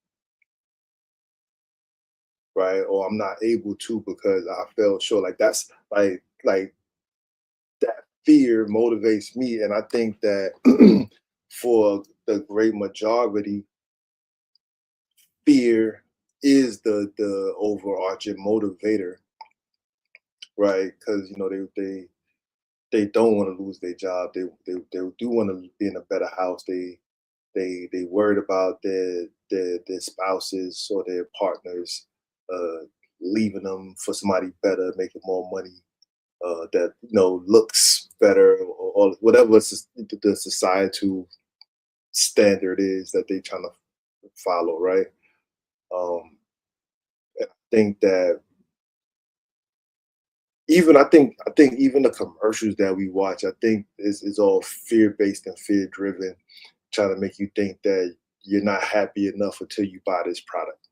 right? Or I'm not able to because I fell short. Like that's like that fear motivates me, and I think that for the great majority, fear is the overarching motivator, right? Because you know they don't want to lose their job. They do want to be in a better house. They worried about their spouses or their partners leaving them for somebody better, making more money, that looks better, or whatever the societal standard is that they trying to follow, right? Um, I think that I think even the commercials that we watch, I think is all fear based and fear driven, trying to make you think that you're not happy enough until you buy this product,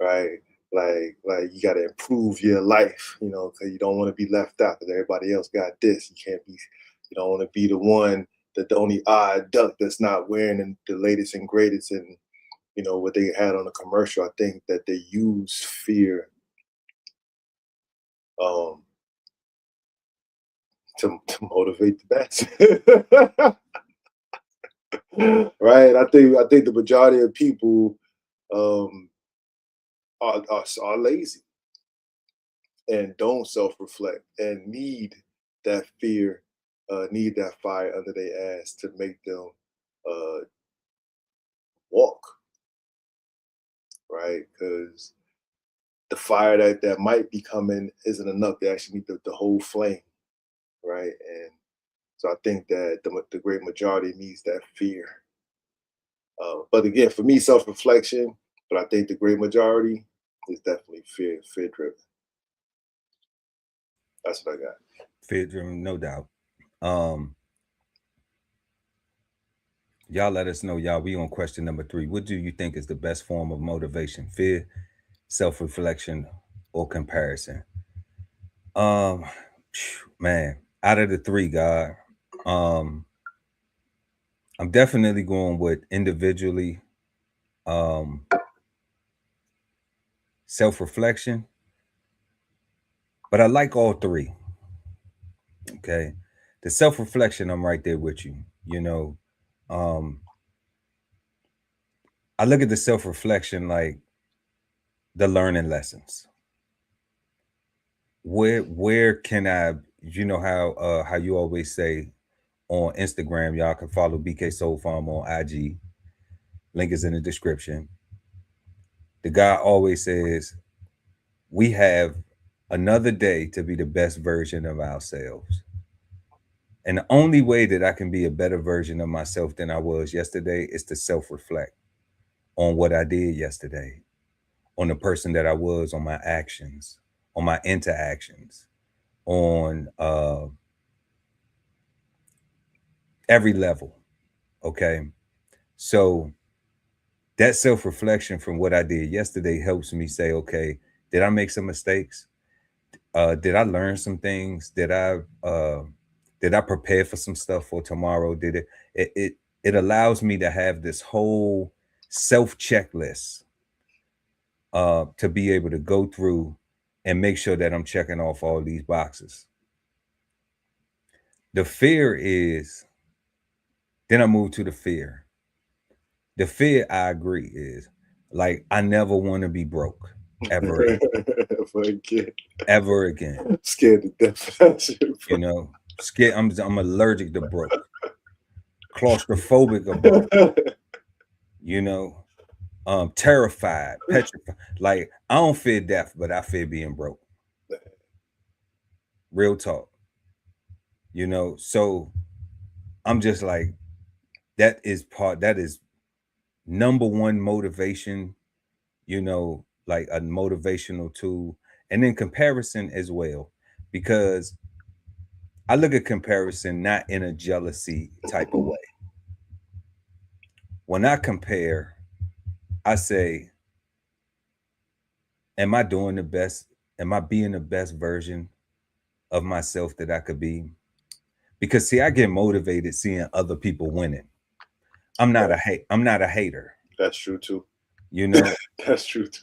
right? Like you got to improve your life, because you don't want to be left out because everybody else got this. You can't be, you don't want to be the one that the only odd duck that's not wearing the latest and greatest, and what they had on the commercial. I think that they use fear um to motivate the best. Right. I think the majority of people um are lazy and don't self-reflect and need that fear, need that fire under their ass to make them uh walk, right? Because the fire that might be coming isn't enough to actually meet the whole flame, right? And so I think that the great majority needs that fear. But again, for me, self-reflection, but I think the great majority is definitely fear driven. That's what I got. Fear driven, no doubt. Um, y'all let us know, y'all. We on question number 3. What do you think is the best form of motivation? Fear, self-reflection, or comparison? Um, man, out of the 3, God, um, I'm definitely going with individually, um, self-reflection, but I like all 3. Okay, the self-reflection, I'm right there with you. Um, I look at the self-reflection like the learning lessons. Where can I, how you always say on Instagram, y'all can follow BK Soul Farm on IG. Link is in the description. The guy always says we have another day to be the best version of ourselves. And the only way that I can be a better version of myself than I was yesterday is to self-reflect on what I did yesterday, on the person that I was, on my actions, on my interactions, on every level. Okay. So that self-reflection from what I did yesterday helps me say, okay, did I make some mistakes? Did I learn some things? Did I prepare for some stuff for tomorrow? Did it it allows me to have this whole self checklist to be able to go through and make sure that I'm checking off all these boxes. The fear is, then I move to the fear. The fear, I agree, is like, I never want to be broke ever again. Ever again. I'm scared to death of that shit, bro. You know, scared. I'm allergic to broke. Claustrophobic of broke. You know, terrified, petrified. Like, I don't fear death, but I fear being broke. Real talk. You know, so I'm just like, that is number one motivation, you know, like a motivational tool. And then comparison as well, because I look at comparison not in a jealousy type of way. When I compare, I say, am I doing the best? Am I being the best version of myself that I could be? Because see, I get motivated seeing other people winning. I'm not a hater. That's true too. You know, that's true too.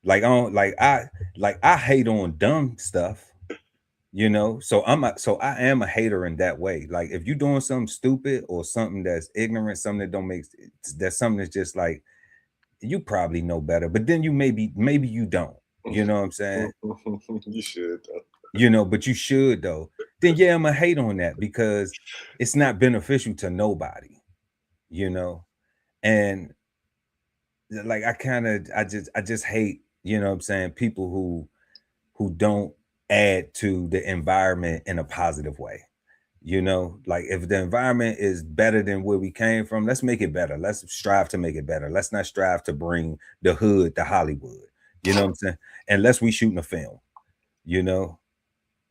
Like I hate on dumb stuff. You know, so I am a hater in that way. Like, if you're doing something stupid or something that's ignorant, something that don't make, that's something that's just like, you probably know better, but then you maybe you don't. You know what I'm saying? You should though. You know, but you should though. Then yeah, I'm gonna hate on that because it's not beneficial to nobody. You know, and like I just hate, you know what I'm saying, people who don't add to the environment in a positive way. You know, like, if the environment is better than where we came from, let's make it better. Let's strive to make it better. Let's not strive to bring the hood to Hollywood. You know what I'm saying? Unless we shooting a film, you know,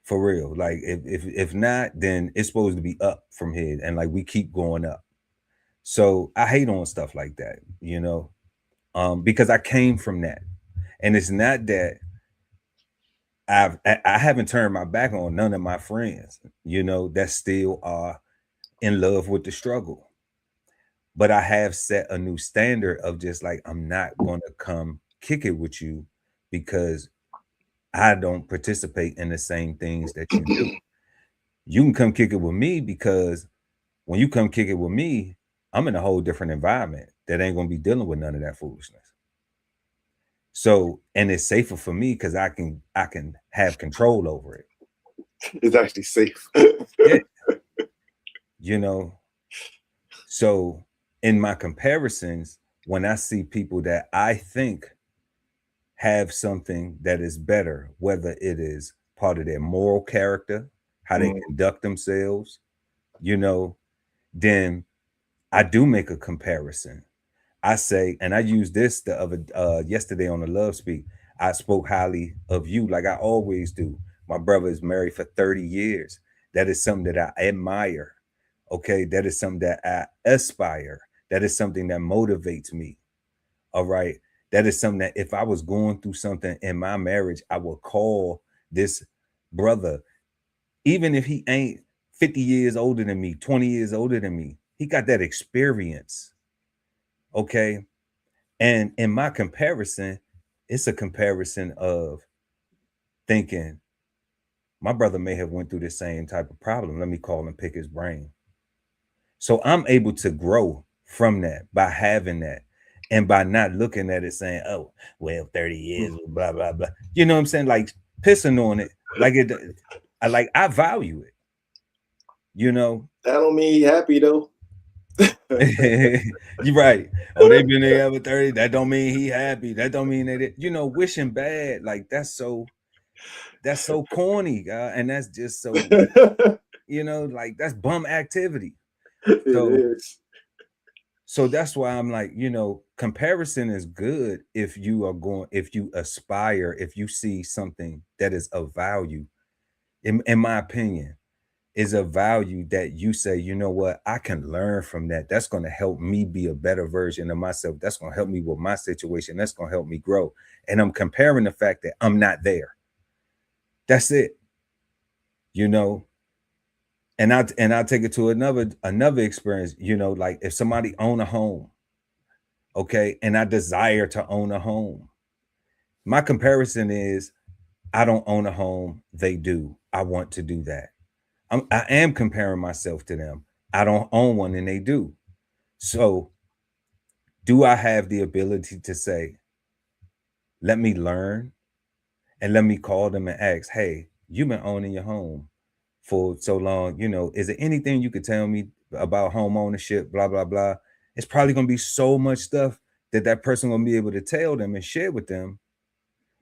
for real. Like, if not, then it's supposed to be up from here, and like we keep going up. So I hate on stuff like that, you know, because I came from that. And it's not that I haven't turned my back on none of my friends, you know, that still are in love with the struggle. But I have set a new standard of just like, I'm not going to come kick it with you because I don't participate in the same things that you do. You can come kick it with me because when you come kick it with me, I'm in a whole different environment that ain't going to be dealing with none of that foolishness. So, and it's safer for me because I can have control over it. It's actually safe. Yeah. You know, so in my comparisons, when I see people that I think have something that is better, whether it is part of their moral character, how they conduct themselves, you know, then I do make a comparison. I say, and I used this the other yesterday on the Love Speak. I spoke highly of you, like I always do. My brother is married for 30 years. That is something that I admire. Okay, that is something that I aspire. That is something that motivates me. All right, that is something that if I was going through something in my marriage, I would call this brother, even if he ain't 50 years older than me, 20 years older than me. He got that experience. Okay. And in my comparison, it's a comparison of thinking my brother may have went through the same type of problem. Let me call and pick his brain. So I'm able to grow from that by having that and by not looking at it saying, oh, well, 30 years, blah, blah, blah. You know what I'm saying? Like pissing on it. Like I value it. You know? That don't mean he happy though. You're right. Oh, they've been together for 30. That don't mean he happy. That don't mean that you know, wishing bad. Like that's so corny, guy. And that's just so you know, like that's bum activity. So that's why I'm like, you know, comparison is good if you aspire, if you see something that is of value, in my opinion, is a value that you say, you know what, I can learn from that. That's going to help me be a better version of myself. That's going to help me with my situation. That's going to help me grow. And I'm comparing the fact that I'm not there. That's it. You know, And I'll take it to another experience, you know, like if somebody own a home, okay, and I desire to own a home. My comparison is I don't own a home, they do. I want to do that. I am comparing myself to them. I don't own one and they do. So do I have the ability to say, let me learn and let me call them and ask, hey, you've been owning your home for so long, you know, is there anything you could tell me about home ownership, blah, blah, blah? It's probably going to be so much stuff that person going to be able to tell them and share with them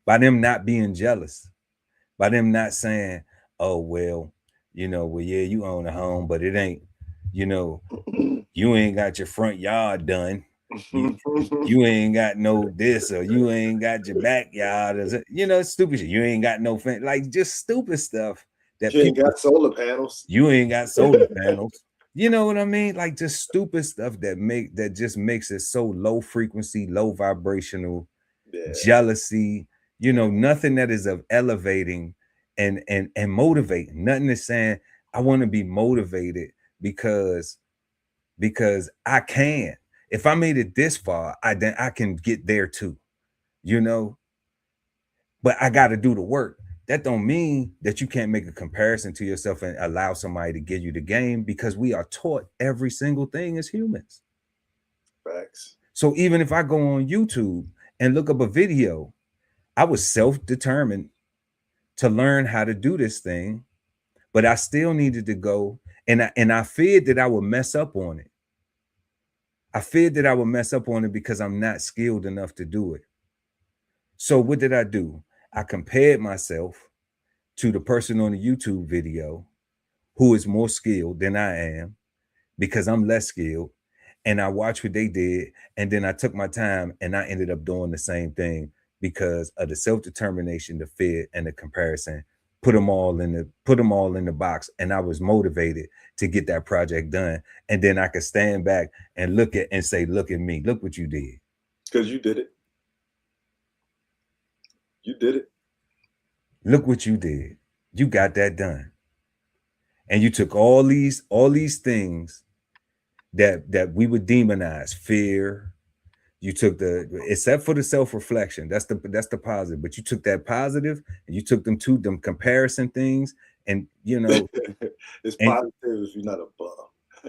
by them not being jealous, by them not saying, oh, well, you know, well, yeah, you own a home, but it ain't, you know, you ain't got your front yard done. You ain't got no this, or you ain't got your backyard, or, you know, stupid shit. You ain't got no like just stupid stuff that you ain't got solar panels. You ain't got solar panels. You know what I mean? Like just stupid stuff that just makes it so low frequency, low vibrational, jealousy. You know, nothing that is of elevating and motivating. Nothing is saying I want to be motivated because I can. If I made it this far, I can get there too, you know, but I got to do the work. That don't mean that you can't make a comparison to yourself and allow somebody to give you the game, because we are taught every single thing as humans. Facts. So even if I go on YouTube and look up a video, I was self-determined to learn how to do this thing, but I still needed to go, and I feared that I would mess up on it. I feared that I would mess up on it because I'm not skilled enough to do it. So what did I do? I compared myself to the person on the YouTube video who is more skilled than I am, because I'm less skilled, and I watched what they did, and then I took my time and I ended up doing the same thing because of the self-determination, the fear, and the comparison. Put them all in the box, and I was motivated to get that project done. And then I could stand back and look at and say, look at me, look what you did. Because you did it. You did it. Look what you did. You got that done. And you took all these things that we would demonize, fear. You took except for the self-reflection, that's the positive, but you took that positive and you took them to them comparison things, and you know, it's positive if you're not a bum.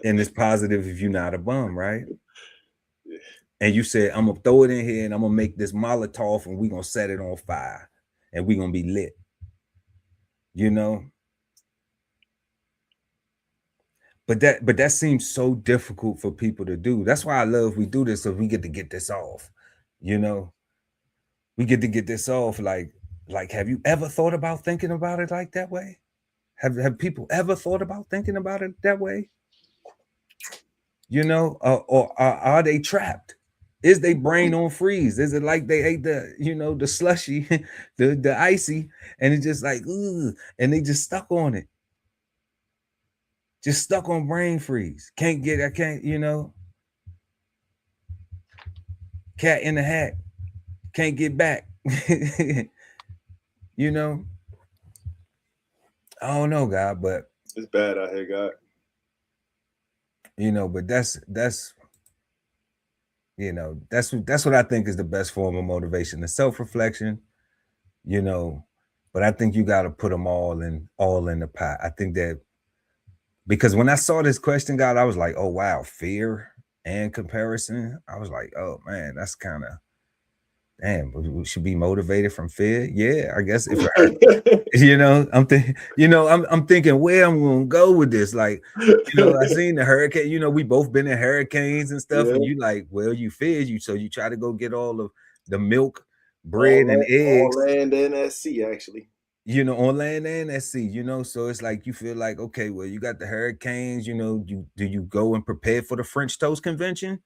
And it's positive if you're not a bum, right? Yeah. And you said, I'm gonna throw it in here and I'm gonna make this Molotov and we're gonna set it on fire and we're gonna be lit. You know? But that seems so difficult for people to do. That's why I love we do this, so we get to get this off. You know, we get to get this off. Like, have you ever thought about thinking about it like that way? Have people ever thought about thinking about it that way? You know, or are they trapped? Is their brain on freeze? Is it like they ate the slushy, the icy, and it's just like, ugh, and they just stuck on it? Just stuck on brain freeze. Cat in the hat. Can't get back. You know? I don't know, God, but it's bad out here, God. You know, but that's what I think is the best form of motivation, the self-reflection, you know, but I think you got to put them all in the pot. I think that because when I saw this question, God, I was like, oh, wow, fear and comparison. I was like, oh, man, that's kind of, damn, we should be motivated from fear. Yeah, I guess if I'm thinking where I'm gonna go with this. Like, I seen the hurricane. We both been in hurricanes and stuff, and you like, well, you feared so you try to go get all of the milk, bread, and eggs. On land and at sea, actually. On land and at sea. So it's like you feel like, okay, well, you got the hurricanes. Do you go and prepare for the French Toast Convention?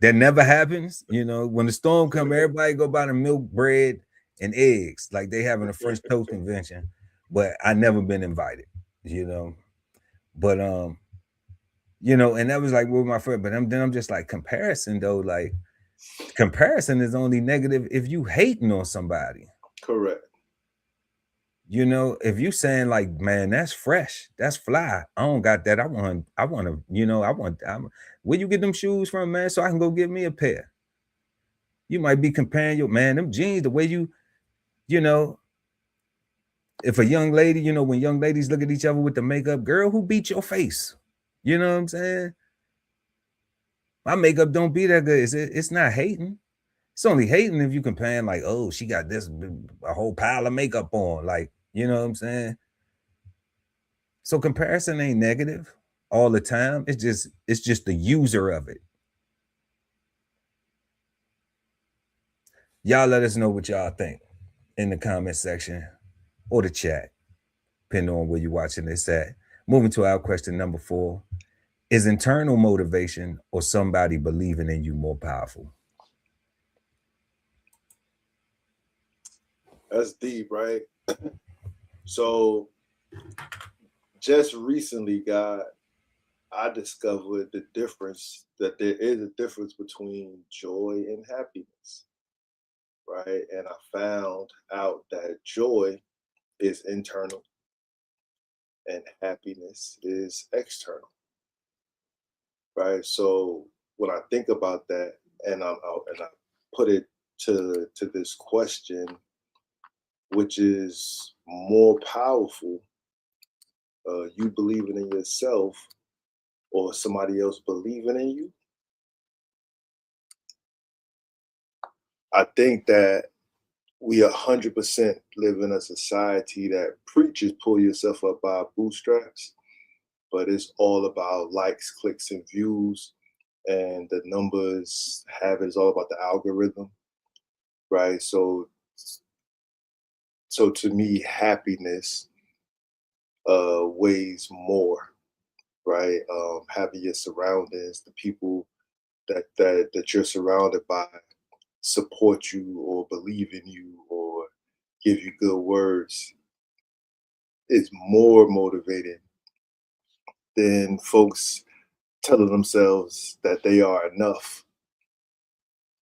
That never happens. When the storm comes, everybody go buy the milk, bread, and eggs, like they having a French Toast Convention. But I never been invited, But and that was like with my friend. But then I'm just like, comparison though, like comparison is only negative if you hating on somebody. Correct. You know, if you saying like, man, that's fresh, that's fly. I don't got that. I want to, you know, where you get them shoes from, man, so I can go get me a pair. You might be comparing your man, them jeans, the way you know, if a young lady, you know, when young ladies look at each other with the makeup, girl, who beat your face? You know what I'm saying? My makeup don't be that good. It's not hating. It's only hating if you comparing like, oh, she got this a whole pile of makeup on, like, you know what I'm saying? So comparison ain't negative all the time. It's just the user of it. Y'all let us know what y'all think in the comment section or the chat, depending on where you're watching this at. Moving to our question number 4. Is internal motivation or somebody believing in you more powerful? That's deep, right? So just recently, God, I discovered the difference, that there is a difference between joy and happiness, right? And I found out that joy is internal and happiness is external, right? So when I think about that, and I put it to this question, which is more powerful, you believing in yourself or somebody else believing in you? I think that we 100% live in a society that preaches pull yourself up by bootstraps, but it's all about likes, clicks, and views, and the numbers have it. It's all about the algorithm, right? So to me, happiness weighs more, right? Having your surroundings, the people that you're surrounded by, support you or believe in you or give you good words is more motivating than folks telling themselves that they are enough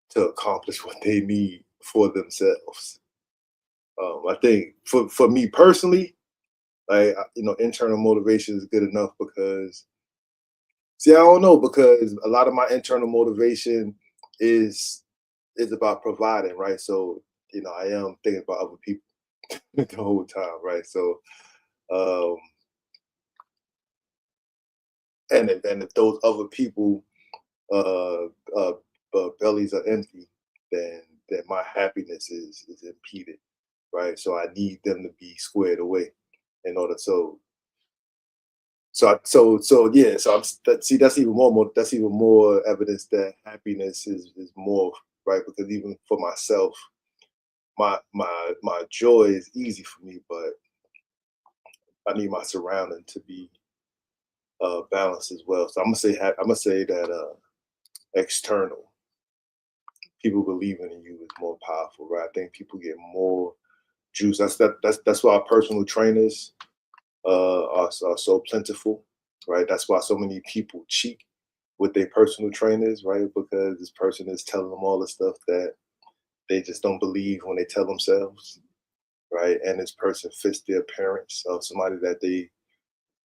to accomplish what they need for themselves. I think for me personally, like, internal motivation is good enough because, see, I don't know, because a lot of my internal motivation is about providing, right? So, I am thinking about other people the whole time, right? So, um, and if those other people uh, uh, bellies are empty, then my happiness is impeded, right? So I need them to be squared away in order yeah. So that's even more evidence that happiness is more, right? Because even for myself, my joy is easy for me, but I need my surrounding to be balanced as well. So I'm gonna say that external, people believing in you is more powerful, right? I think people get more juice. That's why personal trainers are so plentiful, right? That's why so many people cheat with their personal trainers, right? Because this person is telling them all the stuff that they just don't believe when they tell themselves, right? And this person fits the appearance of somebody that they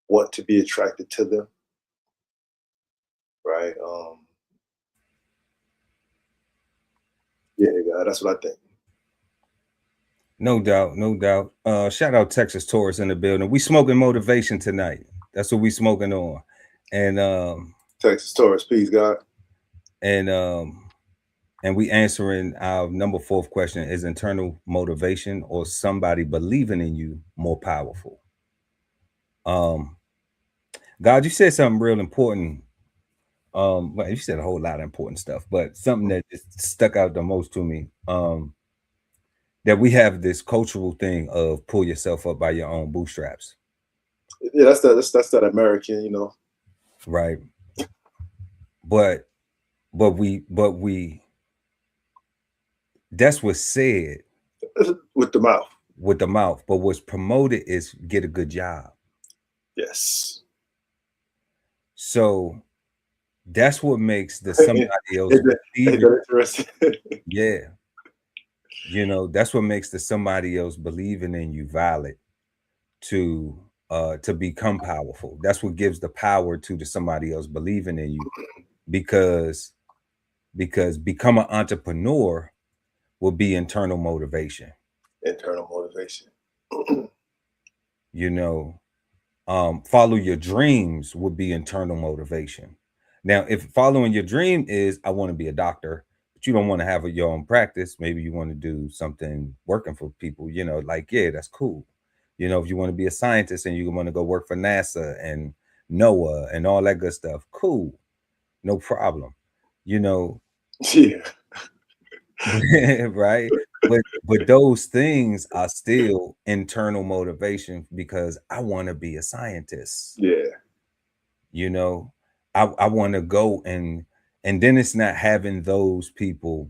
want to be attracted to them, right? Yeah, that's what I think. No doubt, no doubt. Shout out Texas Taurus in the building. We smoking motivation tonight. That's what we smoking on. And Texas Taurus, peace, God. And we answering our number 4th question: is internal motivation or somebody believing in you more powerful? God, you said something real important. Well, you said a whole lot of important stuff, but something that just stuck out the most to me. That we have this cultural thing of pull yourself up by your own bootstraps. Yeah, that's that American, right? But we that's what's said with the mouth. With the mouth, but what's promoted is get a good job. Yes. So that's what makes the somebody else yeah. That's what makes the somebody else believing in you valid. to become powerful. That's what gives the power to somebody else believing in you, because become an entrepreneur will be internal motivation. Internal motivation. You know, follow your dreams would be internal motivation. Now, if following your dream is, I want to be a doctor, but you don't want to have your own practice, maybe you want to do something working for people, you know, like, yeah, that's cool. You know, if you want to be a scientist and you want to go work for NASA and NOAA and all that good stuff, cool, no problem. You know, Yeah. right? But those things are still internal motivation, because I want to be a scientist. Yeah. You know, I want to go, and then it's not having those people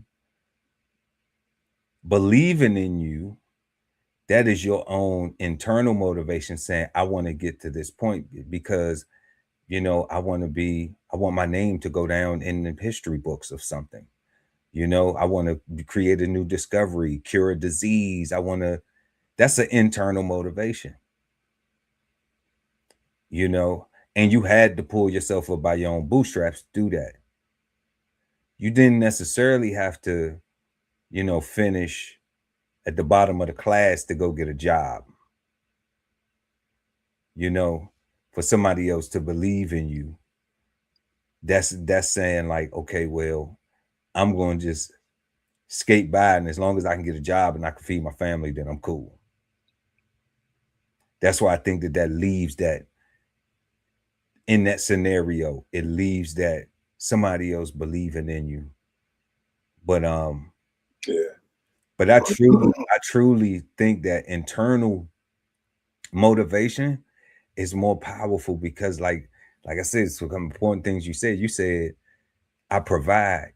believing in you. That is your own internal motivation, saying, I want to get to this point because, you know, I want my name to go down in the history books of something. You know, I want to create a new discovery, cure a disease. That's an internal motivation. You know, and you had to pull yourself up by your own bootstraps to do that. You didn't necessarily have to, you know, finish at the bottom of the class to go get a job. You know, for somebody else to believe in you. That's saying like, okay, well, I'm going to just skate by, and as long as I can get a job and I can feed my family, then I'm cool. That's why I think that leaves that, in that scenario, it leaves that somebody else believing in you. But yeah. But I truly think that internal motivation is more powerful, because like I said, some important things you said. You said, I provide.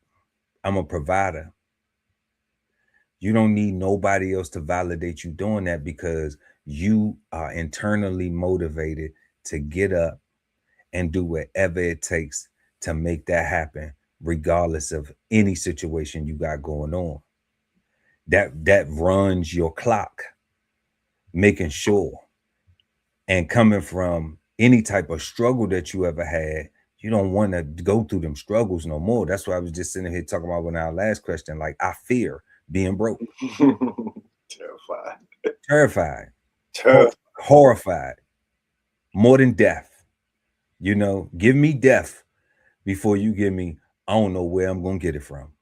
I'm a provider. You don't need nobody else to validate you doing that, because you are internally motivated to get up and do whatever it takes to make that happen, regardless of any situation you got going on. That runs your clock, making sure, and coming from any type of struggle that you ever had, you don't want to go through them struggles no more. That's what I was just sitting here talking about with our last question. Like, I fear being broke. Terrified. Horrified. More than death. You know, give me death before you give me, I don't know where I'm going to get it from.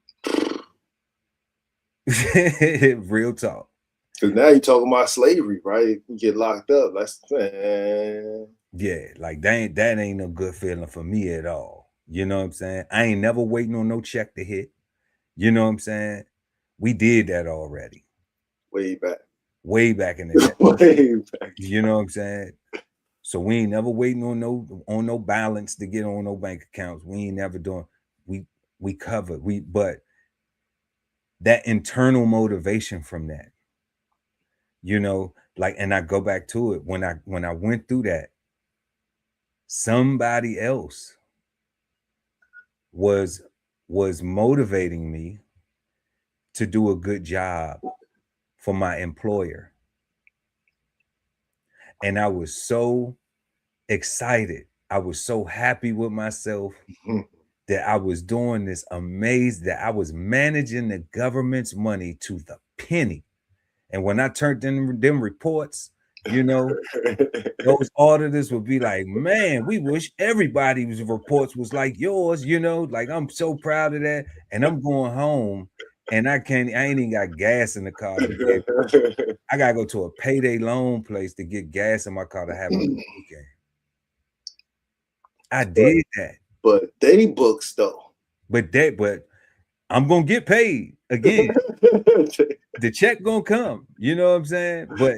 Real talk. Because now you're talking about slavery, right? You get locked up. Yeah, like that ain't no good feeling for me at all. You know what I'm saying? I ain't never waiting on no check to hit. You know what I'm saying? We did that already. Way back in the day. Way back. You know what I'm saying? So we ain't never waiting on no balance to get on no bank accounts. We ain't never doing. We covered. But that internal motivation from that, you know, like, and I go back to it, when I went through that, somebody else was motivating me to do a good job for my employer. And I was so excited. I was so happy with myself that I was doing this amazing, that I was managing the government's money to the penny. And when I turned in them reports, you know, those auditors would be like, man, we wish everybody's reports was like yours, you know, like, I'm so proud of that. And I'm going home, and I ain't even got gas in the car. I gotta go to a payday loan place to get gas in my car to have a weekend. I did that. But they books though. But I'm gonna get paid again. The check gonna come. You know what I'm saying? But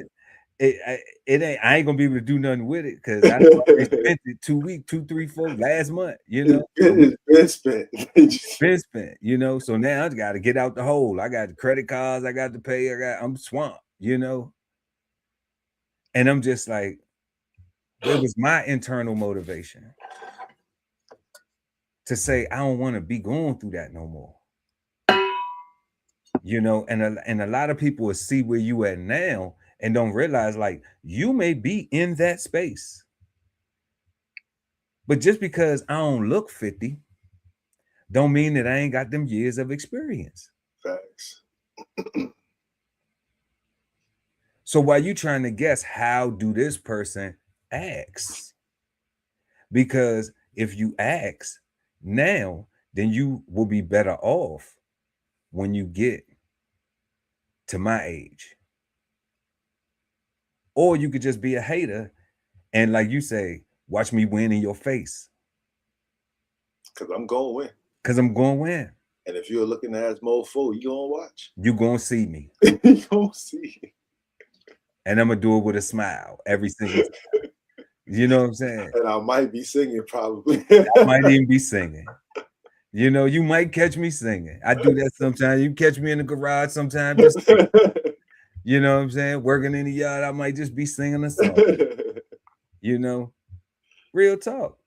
it ain't. I ain't gonna be able to do nothing with it, because I spent it 2 weeks, 2, 3, 4 last month. You know, it's been spent. You know, so now I got to get out the hole. I got the credit cards. I got to pay. I'm swamped. You know, and I'm just like, it was my internal motivation to say, I don't want to be going through that no more. You know, and a lot of people will see where you at now and don't realize like you may be in that space. But just because I don't look 50, don't mean that I ain't got them years of experience. Facts. So while you trying to guess how do this person acts? Because if you ask now, then you will be better off when you get to my age. Or you could just be a hater and, like you say, watch me win in your face. Because I'm going to win. Because I'm going to win. And if you're looking at as mofo, you going to watch. You going to see me. You going to see. And I'm going to do it with a smile every single time. You know what I'm saying? And I might be singing probably. I might even be singing. You know, you might catch me singing. I do that sometimes. You catch me in the garage sometimes. Just you know what I'm saying? Working in the yard, I might just be singing a song. You know, real talk.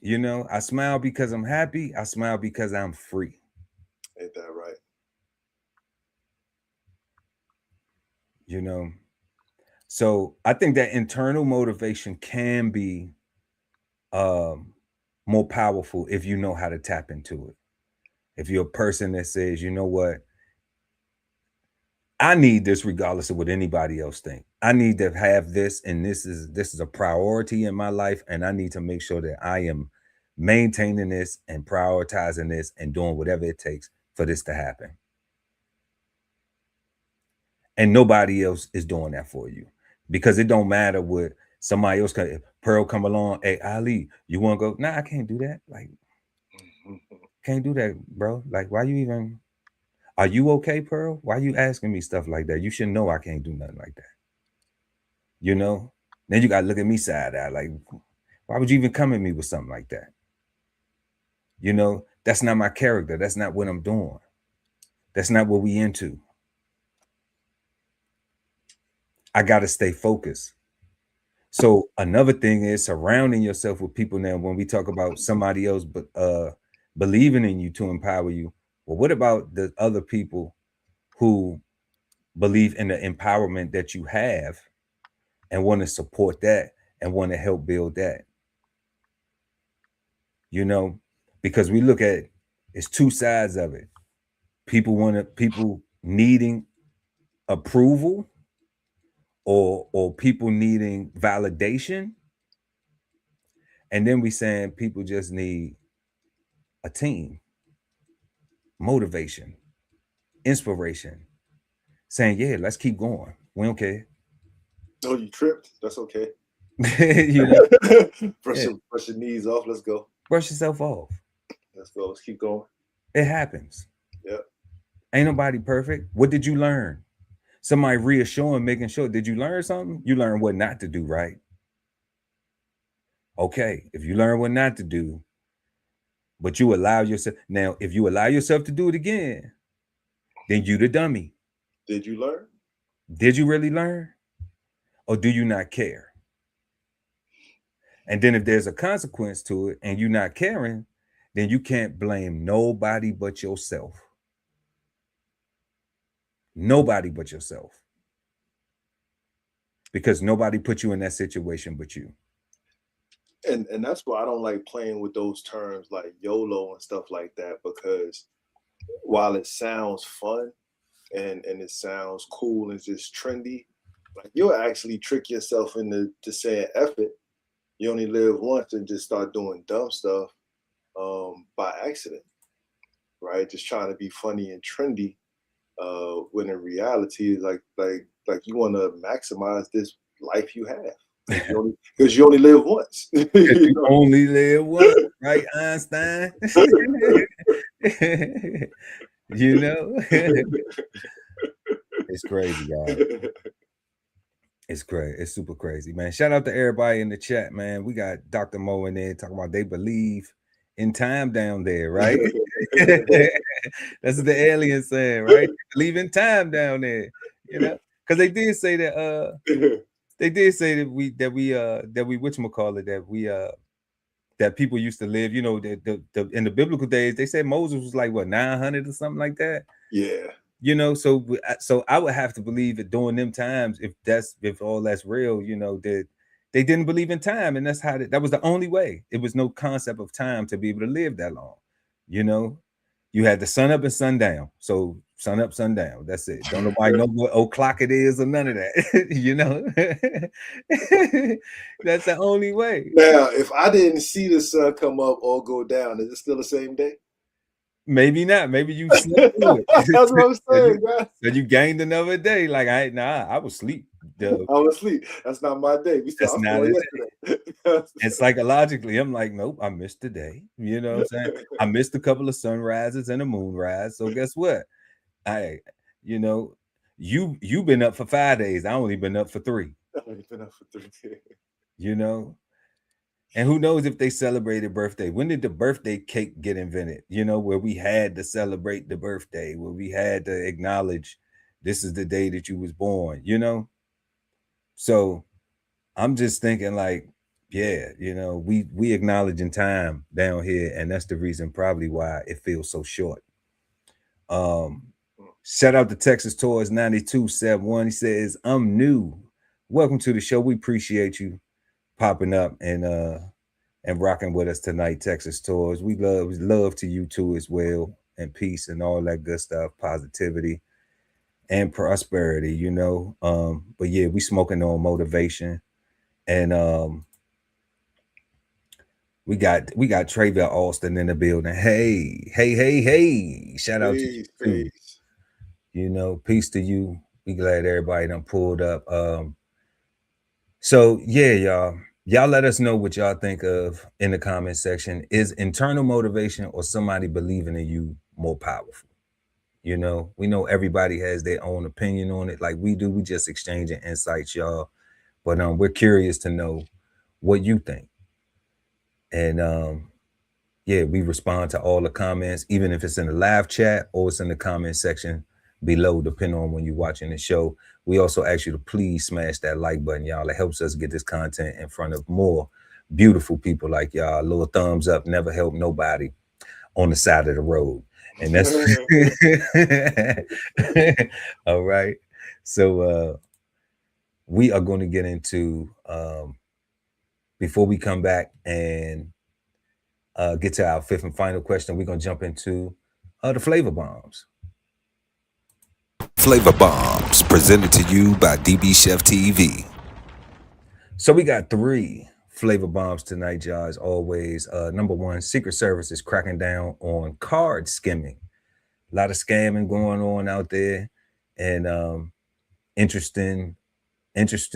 You know, I smile because I'm happy. I smile because I'm free. Ain't that right? You know, so I think that internal motivation can be more powerful if you know how to tap into it. If you're a person that says, you know what, I need this regardless of what anybody else think. I need to have this, and this is a priority in my life, and I need to make sure that I am maintaining this and prioritizing this and doing whatever it takes for this to happen. And nobody else is doing that for you, because it don't matter what somebody else can. Pearl come along, hey Ali, you want to go? Nah, I can't do that. Like, can't do that, bro. Like, why you even? Are you okay, Pearl? Why you asking me stuff like that? You should know I can't do nothing like that. You know? Then you gotta look at me side eye, like, why would you even come at me with something like that? You know, that's not my character. That's not what I'm doing. That's not what we into. I gotta stay focused. So another thing is surrounding yourself with people. Now, when we talk about somebody else but believing in you to empower you, well, what about the other people who believe in the empowerment that you have and want to support that and want to help build that? You know, because we look at it's two sides of it. People needing approval or people needing validation. And then we saying people just need a team, motivation, inspiration, saying, yeah, let's keep going. We don't care. Oh, you tripped? That's okay. You know, brush your knees off. Let's go. Brush yourself off. Let's go. Let's keep going. It happens. Yep. Ain't nobody perfect. What did you learn? Somebody reassuring, making sure. Did you learn something? You learn what not to do, right? Okay. If you learn what not to do, but you allow yourself. Now, if you allow yourself to do it again, then you the dummy. Did you learn? Did you really learn? Or do you not care? And then if there's a consequence to it and you're not caring, then you can't blame nobody but yourself. Nobody but yourself. Because nobody put you in that situation but you. And that's why I don't like playing with those terms like YOLO and stuff like that, because while it sounds fun and it sounds cool and just trendy, like you'll actually trick yourself into saying F it. You only live once, and just start doing dumb stuff by accident, right? Just trying to be funny and trendy, when in reality is like you want to maximize this life you have, because you only live once. You only live once, right, Einstein? You know, it's crazy, guys. It's great. It's super crazy, man. Shout out to everybody in the chat, man. We got Dr. Mo in there talking about they believe in time down there, right? That's what the aliens saying, right? They believe in time down there, you know, because they did say that that people used to live, you know, in the biblical days. They said Moses was like what, 900 or something like that. Yeah. you know, so I would have to believe that during them times, if all that's real, you know, that they didn't believe in time, and that's how that was the only way. It was no concept of time to be able to live that long. You know, you had the sun up and sundown. So sun up, sundown. That's it. Don't nobody know what o'clock it is or none of that. You know, that's the only way. Now, if I didn't see the sun come up or go down, is it still the same day? Maybe not. Maybe you slept through it. That's what I'm saying, guys. So you gained another day. Like I was asleep. I was asleep. That's not my day. That's not yesterday. And psychologically, I'm like, nope, I missed the day. You know what I'm saying? I missed a couple of sunrises and a moonrise. So guess what? You know, you've been up for 5 days. I only been up for 3. I've only been up for 3 days. You know, and who knows if they celebrated birthday? When did the birthday cake get invented? You know, where we had to celebrate the birthday, where we had to acknowledge this is the day that you was born, you know? So I'm just thinking like, yeah, you know, we acknowledging time down here, and that's the reason probably why it feels so short. Shout out to Texas Tours 9271. He says, I'm new. Welcome to the show. We appreciate you popping up and rocking with us tonight, Texas Tours. We love to you too as well, and peace and all that good stuff, positivity and prosperity, you know. But yeah, we smoking on motivation, and we got Trayvell Austin in the building. Hey! Shout out to you too. You know, peace to you. We glad everybody done pulled up. So yeah, y'all let us know what y'all think of in the comment section. Is internal motivation or somebody believing in you more powerful? You know, we know everybody has their own opinion on it, like we do. We just exchanging insights, y'all. But we're curious to know what you think. And yeah, we respond to all the comments, even if it's in the live chat or it's in the comment section below, depending on when you're watching the show. We also ask you to please smash that like button, y'all. It helps us get this content in front of more beautiful people like y'all. A little thumbs up never help nobody on the side of the road. And that's all right. So we are going to get into before we come back and get to our 5th and final question, we're going to jump into the flavor bombs. Flavor Bombs, presented to you by DBCHEFTV. So we got 3 flavor bombs tonight, y'all, as always. Number 1, Secret Service is cracking down on card skimming. A lot of scamming going on out there, and interesting news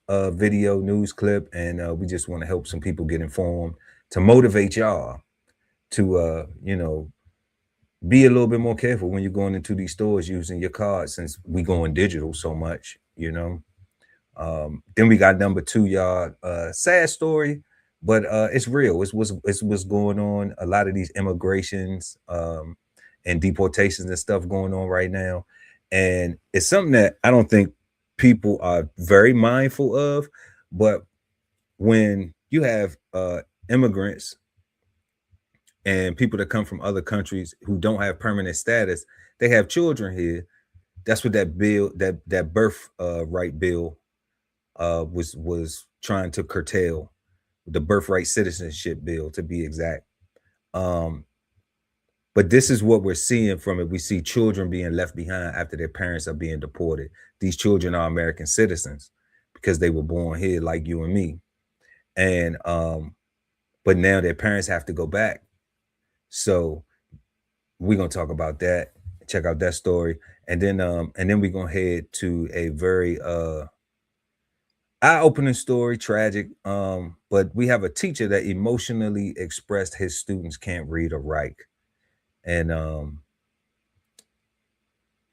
video, news clip, and we just want to help some people get informed to motivate y'all to you know, be a little bit more careful when you're going into these stores using your card, since we going digital so much, you know. Then we got number 2, y'all. Sad story, but it's real. It's what's going on. A lot of these immigrations and deportations and stuff going on right now, and it's something that I don't think people are very mindful of. But when you have immigrants and people that come from other countries who don't have permanent status, they have children here. That's what that bill, that birth right bill was trying to curtail, the birthright citizenship bill to be exact. But this is what we're seeing from it. We see children being left behind after their parents are being deported. These children are American citizens because they were born here like you and me. And but now their parents have to go back. So we're gonna talk about that, check out that story, and then we're gonna head to a very eye-opening story, tragic. But we have a teacher that emotionally expressed his students can't read or write. And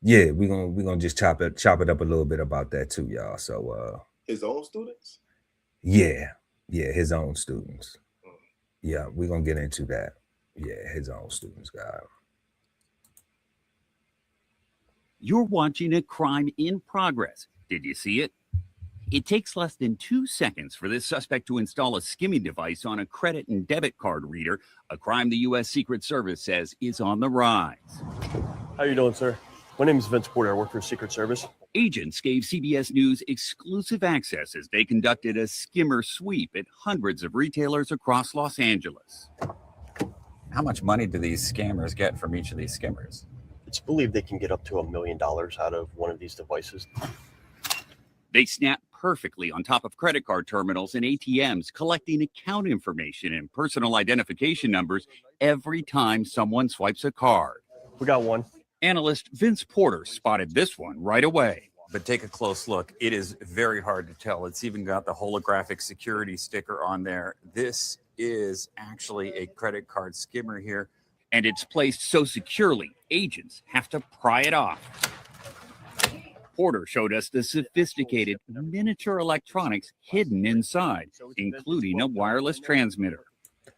yeah, we're gonna just chop it up a little bit about that too, y'all. So his own students? Yeah, his own students. Yeah, we're gonna get into that. Yeah, his own students, guys. You're watching a crime in progress. Did you see it? It takes less than 2 seconds for this suspect to install a skimming device on a credit and debit card reader, a crime the U.S. Secret Service says is on the rise. How you doing, sir? My name is Vince Porter. I work for Secret Service. Agents gave CBS News exclusive access as they conducted a skimmer sweep at hundreds of retailers across Los Angeles. How much money do these scammers get from each of these skimmers? It's believed they can get up to $1 million out of one of these devices. They snap perfectly on top of credit card terminals and ATMs, collecting account information and personal identification numbers every time someone swipes a card. We got one. Analyst Vince Porter spotted this one right away. But take a close look. It is very hard to tell. It's even got the holographic security sticker on there. This is actually a credit card skimmer here. And it's placed so securely, agents have to pry it off. Porter showed us the sophisticated miniature electronics hidden inside, including a wireless transmitter.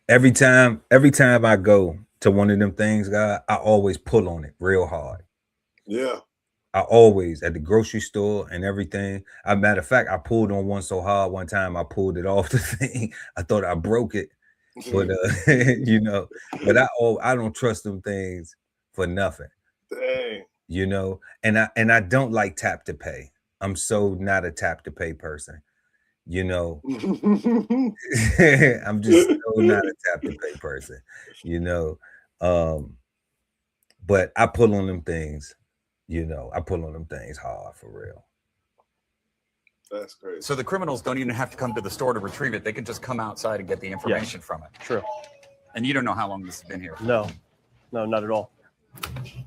Every time I go to one of them things, God, I always pull on it real hard. Yeah. I always, at the grocery store and everything. As a matter of fact, I pulled on one so hard one time I pulled it off the thing. I thought I broke it, but you know, but I don't trust them things for nothing. Dang. You know, and I don't like tap to pay. I'm so not a tap to pay person. You know, I'm just so not a tap to pay person. You know, but I pull on them things. You know, I pull on them things hard for real. That's crazy. So the criminals don't even have to come to the store to retrieve it. They can just come outside and get the information from it. True. And you don't know how long this has been here. No, not at all.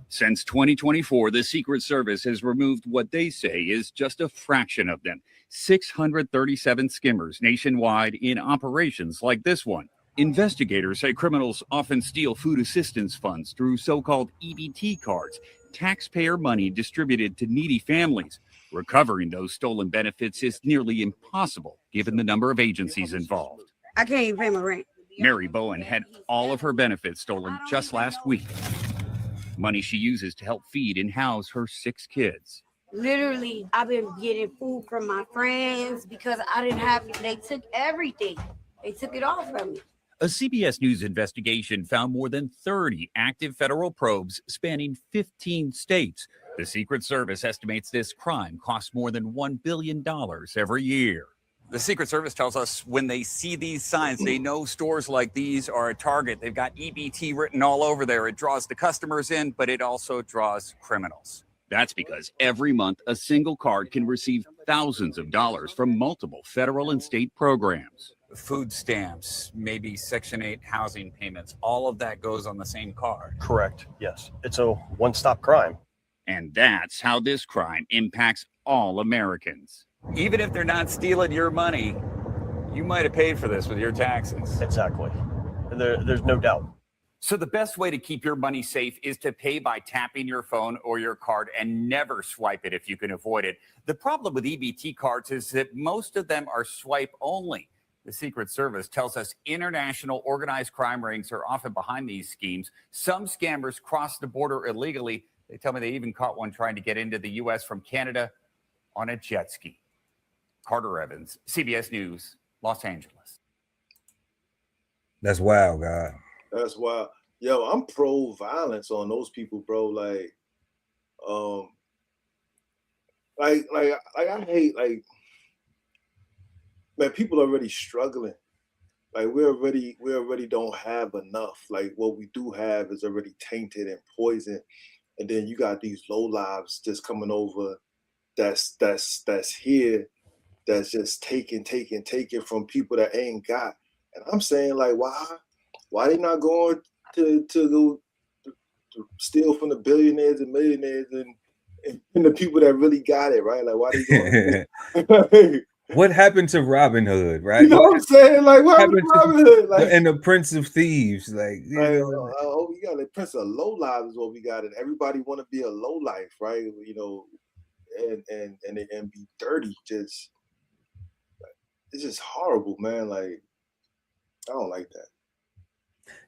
Since 2024, the Secret Service has removed what they say is just a fraction of them, 637 skimmers nationwide in operations like this one. Investigators say criminals often steal food assistance funds through so-called EBT cards, taxpayer money distributed to needy families. Recovering those stolen benefits is nearly impossible given the number of agencies involved. I can't even pay my rent. Mary Bowen had all of her benefits stolen just last week. Money she uses to help feed and house her 6 kids. Literally, I've been getting food from my friends because I didn't have it. They took everything. They took it all from me. A CBS News investigation found more than 30 active federal probes spanning 15 states. The Secret Service estimates this crime costs more than $1 billion every year. The Secret Service tells us when they see these signs, they know stores like these are a target. They've got EBT written all over there. It draws the customers in, but it also draws criminals. That's because every month a single card can receive thousands of dollars from multiple federal and state programs. Food stamps, maybe Section 8 housing payments, all of that goes on the same card. Correct. Yes. It's a one-stop crime. And that's how this crime impacts all Americans. Even if they're not stealing your money, you might have paid for this with your taxes. Exactly. There's no doubt. So the best way to keep your money safe is to pay by tapping your phone or your card and never swipe it if you can avoid it. The problem with EBT cards is that most of them are swipe only. The Secret Service tells us international organized crime rings are often behind these schemes. Some scammers cross the border illegally. They tell me they even caught one trying to get into the U.S. from Canada on a jet ski. Carter Evans, CBS News, Los Angeles. That's wild, God. That's wild. Yo, I'm pro violence on those people, bro. I hate, man, people are already struggling. Like we already don't have enough. Like what we do have is already tainted and poisoned. And then you got these low lives just coming over that's here, that's just taking from people that ain't got. And I'm saying, like, why they not going to go to steal from the billionaires and millionaires and the people that really got it, right? Like, why they going? What happened to Robin Hood, right? You know what I'm saying? Like, what happened to Robin Hood? Like, and the Prince of Thieves, like, you know. Oh, we got the Prince of Low Life is what we got, and everybody want to be a low life, right? You know, and be dirty. Just it's just horrible, man. Like, I don't like that.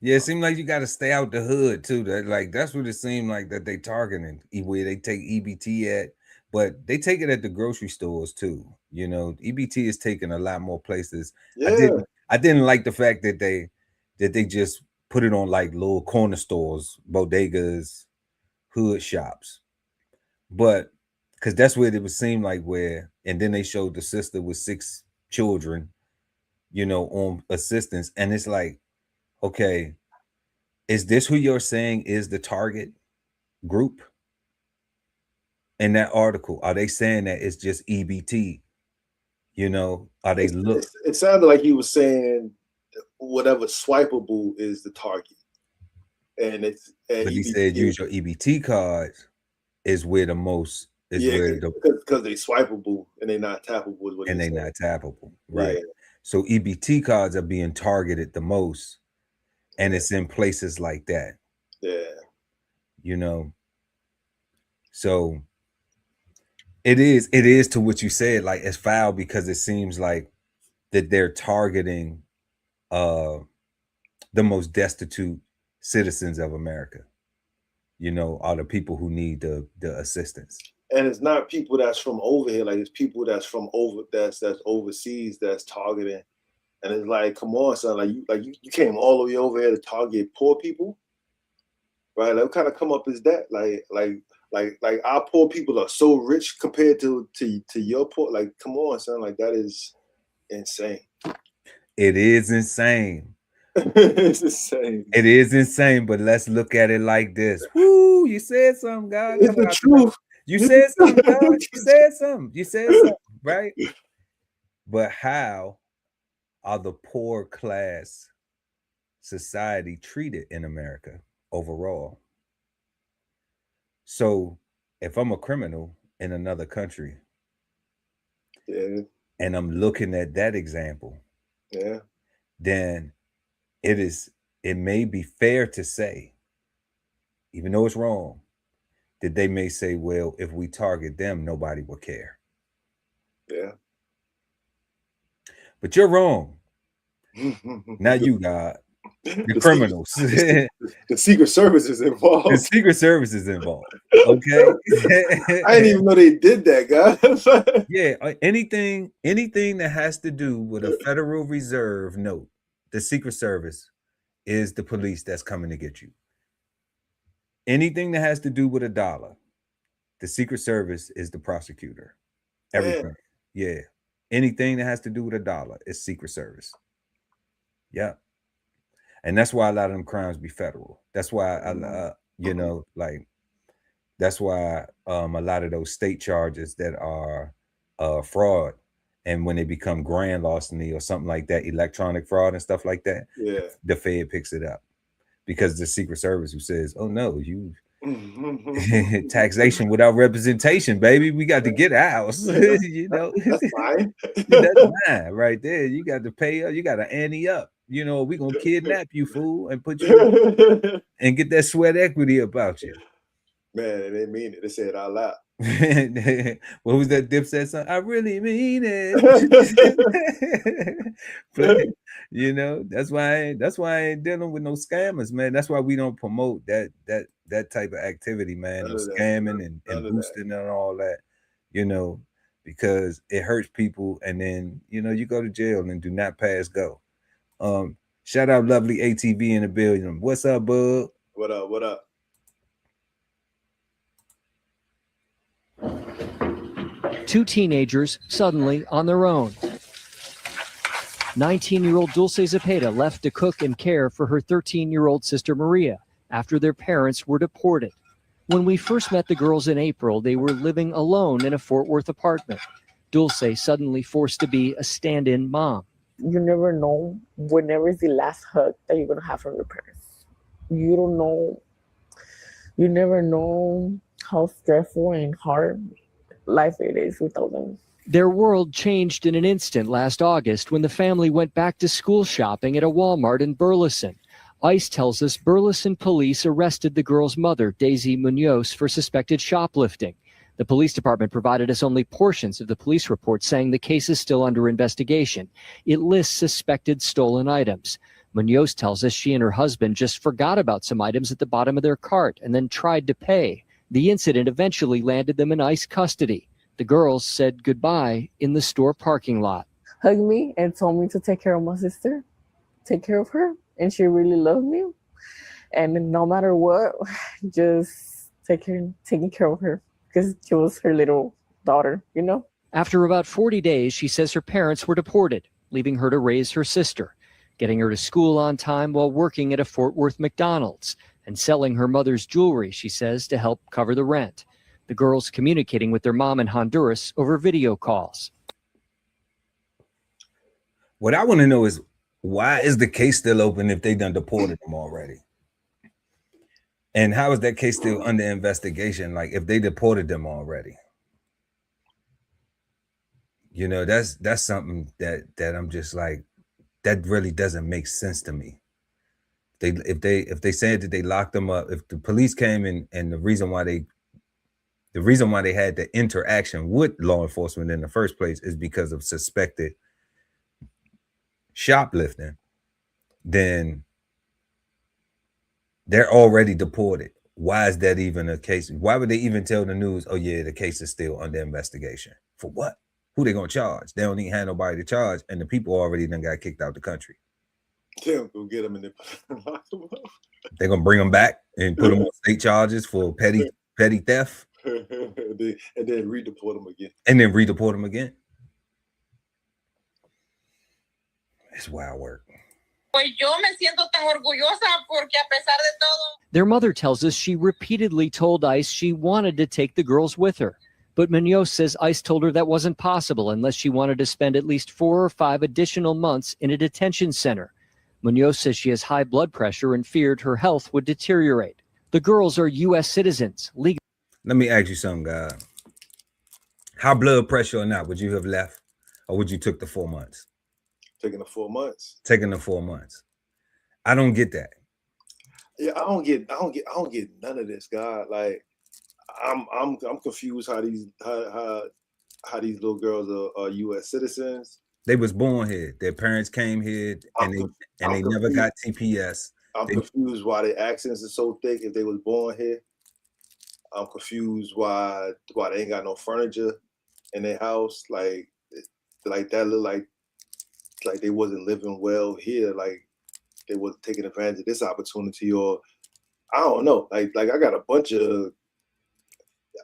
Yeah, it seemed like you got to stay out the hood too. That's what it seemed like that they targeting where they take EBT at, but they take it at the grocery stores too. You know, EBT is taking a lot more places. Yeah. I didn't like the fact that they just put it on like little corner stores, bodegas, hood shops. But because that's where it would seem like where, and then they showed the sister with 6 children, you know, on assistance. And it's like, okay, is this who you're saying is the target group? In that article, are they saying that it's just EBT? You know, are they look? It sounded like he was saying whatever swipeable is the target, but he said use your EBT cards is where the most is where the because they swipeable and they not tappable is what and they not tappable, right? Yeah. So EBT cards are being targeted the most, and it's in places like that. Yeah, you know. So it is to what you said, like it's foul because it seems like that they're targeting the most destitute citizens of America, you know, are the people who need the assistance. And it's not people that's from over here, like it's people that's from that's overseas that's targeting. And it's like, come on, son, like you came all the way over here to target poor people, right? Like what kind of come up is that? Like our poor people are so rich compared to your poor. Like, come on, son, like that is insane. It is insane. It's insane. It is insane, but let's look at it like this. Woo, you said something, God. It's the truth. You said something, God. You said something. You said something, right? But how are the poor class society treated in America overall? So if I'm a criminal in another country, and I'm looking at that example, then it may be fair to say, even though it's wrong, that they may say, well, if we target them, nobody will care. Yeah. But you're wrong. Not you, God. The criminals. The Secret Service is involved. The Secret Service is involved. Okay. I didn't even know they did that, guys. Yeah. Anything that has to do with a Federal Reserve note, the Secret Service is the police that's coming to get you. Anything that has to do with $1, the Secret Service is the prosecutor. Everything. Yeah. Anything that has to do with $1 is Secret Service. Yeah. And that's why a lot of them crimes be federal. That's why you know, like that's why a lot of those state charges that are fraud, and when they become grand larceny or something like that, electronic fraud and stuff like that, the Fed picks it up because the Secret Service who says, "Oh no, you taxation without representation, baby. We got to get ours." You know, that's fine. That's fine, right there. You got to pay. You got to ante up. You know, we're gonna kidnap you, fool, and put you and get that sweat equity about you. Man, they mean it. They say it out loud. What was that Dipset song? I really mean it. But you know, that's why I ain't dealing with no scammers, man. That's why we don't promote that type of activity, man. No scamming and boosting and all that, you know, because it hurts people, and then you know you go to jail and do not pass go. Shout out lovely ATV in the building. What's up, bud? What up? What up? Two teenagers suddenly on their own. 19-year-old Dulce Zepeda left to cook and care for her 13-year-old sister Maria after their parents were deported. When we first met the girls in April, they were living alone in a Fort Worth apartment. Dulce suddenly forced to be a stand-in mom. You never know whenever is the last hug that you're going to have from your parents. You don't know. You never know how stressful and hard life it is without them. Their world changed in an instant last August when the family went back to school shopping at a Walmart in Burleson. ICE tells us Burleson police arrested the girl's mother, Daisy Munoz, for suspected shoplifting. The police department provided us only portions of the police report, saying the case is still under investigation. It lists suspected stolen items. Munoz tells us she and her husband just forgot about some items at the bottom of their cart and then tried to pay. The incident eventually landed them in ICE custody. The girls said goodbye in the store parking lot. Hugged me and told me to take care of my sister, take care of her, and she really loved me. And no matter what, just taking care of her because she was her little daughter, you know? After about 40 days, she says her parents were deported, leaving her to raise her sister, getting her to school on time while working at a Fort Worth McDonald's and selling her mother's jewelry, she says, to help cover the rent. The girls communicating with their mom in Honduras over video calls. What I want to know is, why is the case still open if they done deported them already? And how is that case still under investigation? Like, if they deported them already? You know, that's something that I'm just like, that really doesn't make sense to me. If they said that they locked them up, if the police came in and the reason why they had the interaction with law enforcement in the first place is because of suspected shoplifting, then they're already deported. Why is that even a case? Why would they even tell the news, oh yeah, the case is still under investigation? For what? Who they gonna charge? They don't even have nobody to charge, and the people already done got kicked out the country. They'll go get them and lock them up. They're gonna bring them back and put them on state charges for petty theft. and then redeport them again. And then redeport them again. It's wild work. Their mother tells us she repeatedly told ICE she wanted to take the girls with her. But Munoz says ICE told her that wasn't possible unless she wanted to spend at least 4 or 5 additional months in a detention center. Munoz says she has high blood pressure and feared her health would deteriorate. The girls are U.S. citizens. Let me ask you something, God. High blood pressure or not, would you have left, or would you took the 4 months? Taking the 4 months. Taking the 4 months. I don't get that. Yeah, I don't get none of this, God. Like, I'm confused how these little girls are U.S. citizens. They was born here. Their parents came here, and they never got TPS. I'm confused why their accents are so thick if they was born here. I'm confused why they ain't got no furniture in their house. Like that look like they wasn't living well here. Like they wasn't taking advantage of this opportunity, or I don't know. Like I got a bunch of.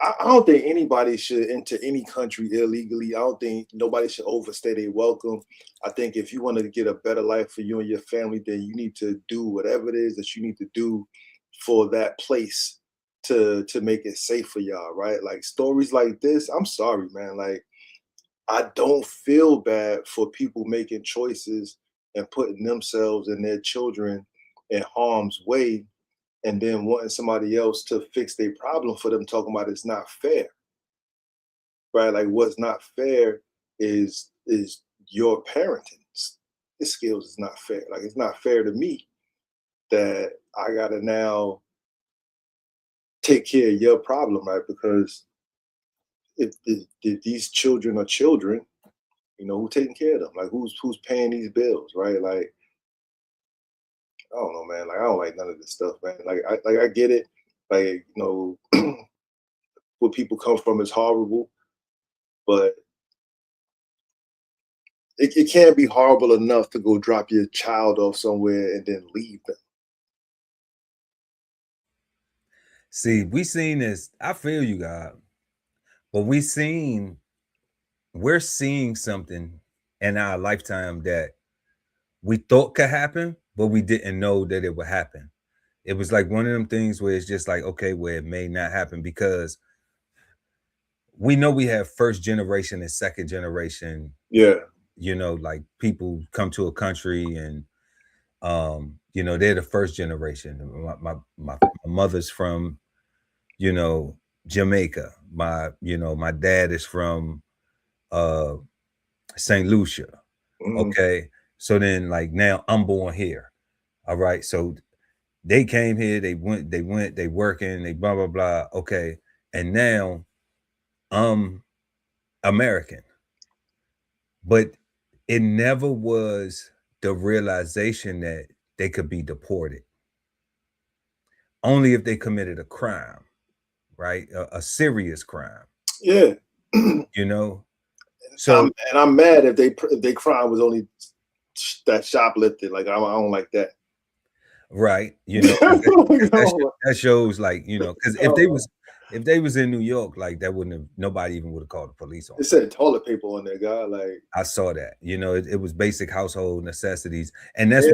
I don't think anybody should enter any country illegally. I don't think nobody should overstay their welcome. I think if you want to get a better life for you and your family, then you need to do whatever it is that you need to do for that place to make it safe for y'all, right? Like stories like this, I'm sorry, man. Like, I don't feel bad for people making choices and putting themselves and their children in harm's way, and then wanting somebody else to fix their problem for them, talking about it's not fair, right? Like, what's not fair is your parenting skills is not fair. Like, it's not fair to me that I gotta now take care of your problem, right? Because if these children are children, you know, who's taking care of them? Like, who's paying these bills, right? Like, I don't know, man. Like, I don't like none of this stuff, man. Like I get it. Like, you know, where people come from is horrible, but it can't be horrible enough to go drop your child off somewhere and then leave them. See, we seen this. I feel you, God, but we're seeing something in our lifetime that we thought could happen, but we didn't know that it would happen. It was like one of them things where it's just like, okay, where it may not happen, because we know we have first generation and second generation. Yeah. You know, like people come to a country and, you know, they're the first generation. My mother's from, you know, Jamaica. My dad is from St. Lucia. Okay. So then, like, now I'm born here. All right. So they came here, they working, they blah, blah, blah. Okay. And now I'm American. But it never was the realization that they could be deported. Only if they committed a crime, right? A serious crime. Yeah. You know, so I'm mad if they crime was only that shoplifting. Like I don't like that. Right, you know, that shows like, you know, because if they was in New York, like that wouldn't have, nobody even would have called the police on it. Said toilet paper on there, guy. Like I saw that, you know, it was basic household necessities, and that's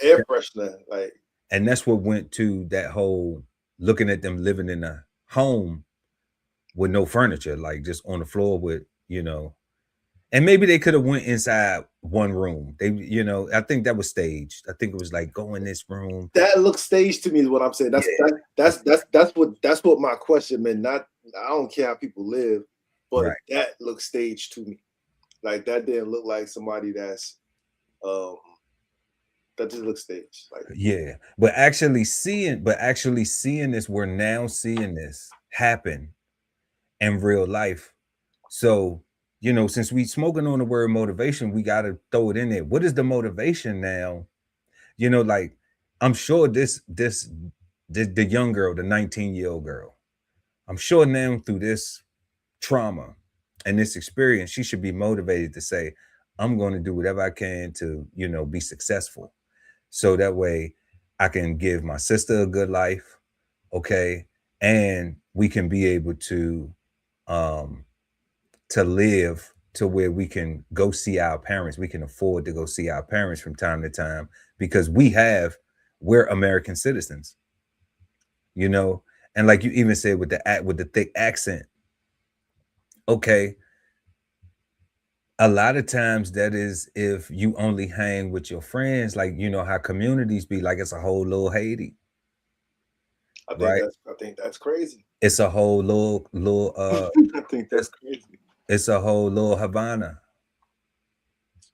air freshener, like, and that's what went to that whole looking at them living in a home with no furniture, like just on the floor with, you know. And maybe they could have went inside one room. They, you know, I think that was staged. I think it was like, go in this room. That looks staged to me is what I'm saying. That's what my question meant. Not, I don't care how people live, but right. That looks staged to me. Like that didn't look like somebody that's that just looks staged. Like yeah, but actually seeing this, we're now seeing this happen in real life. So, you know, since we smoking on the word motivation, we got to throw it in there. What is the motivation now? You know, like I'm sure the young girl, the 19-year-old girl, I'm sure now through this trauma and this experience, she should be motivated to say, I'm going to do whatever I can to, you know, be successful. So that way I can give my sister a good life. Okay. And we can be able to live to where we can go see our parents. We can afford to go see our parents from time to time because we're American citizens, you know? And like you even said with the thick accent, okay, a lot of times that is if you only hang with your friends, like, you know how communities be, like it's a whole little Haiti. I think that's crazy. It's a whole little I think that's crazy. It's a whole little Havana.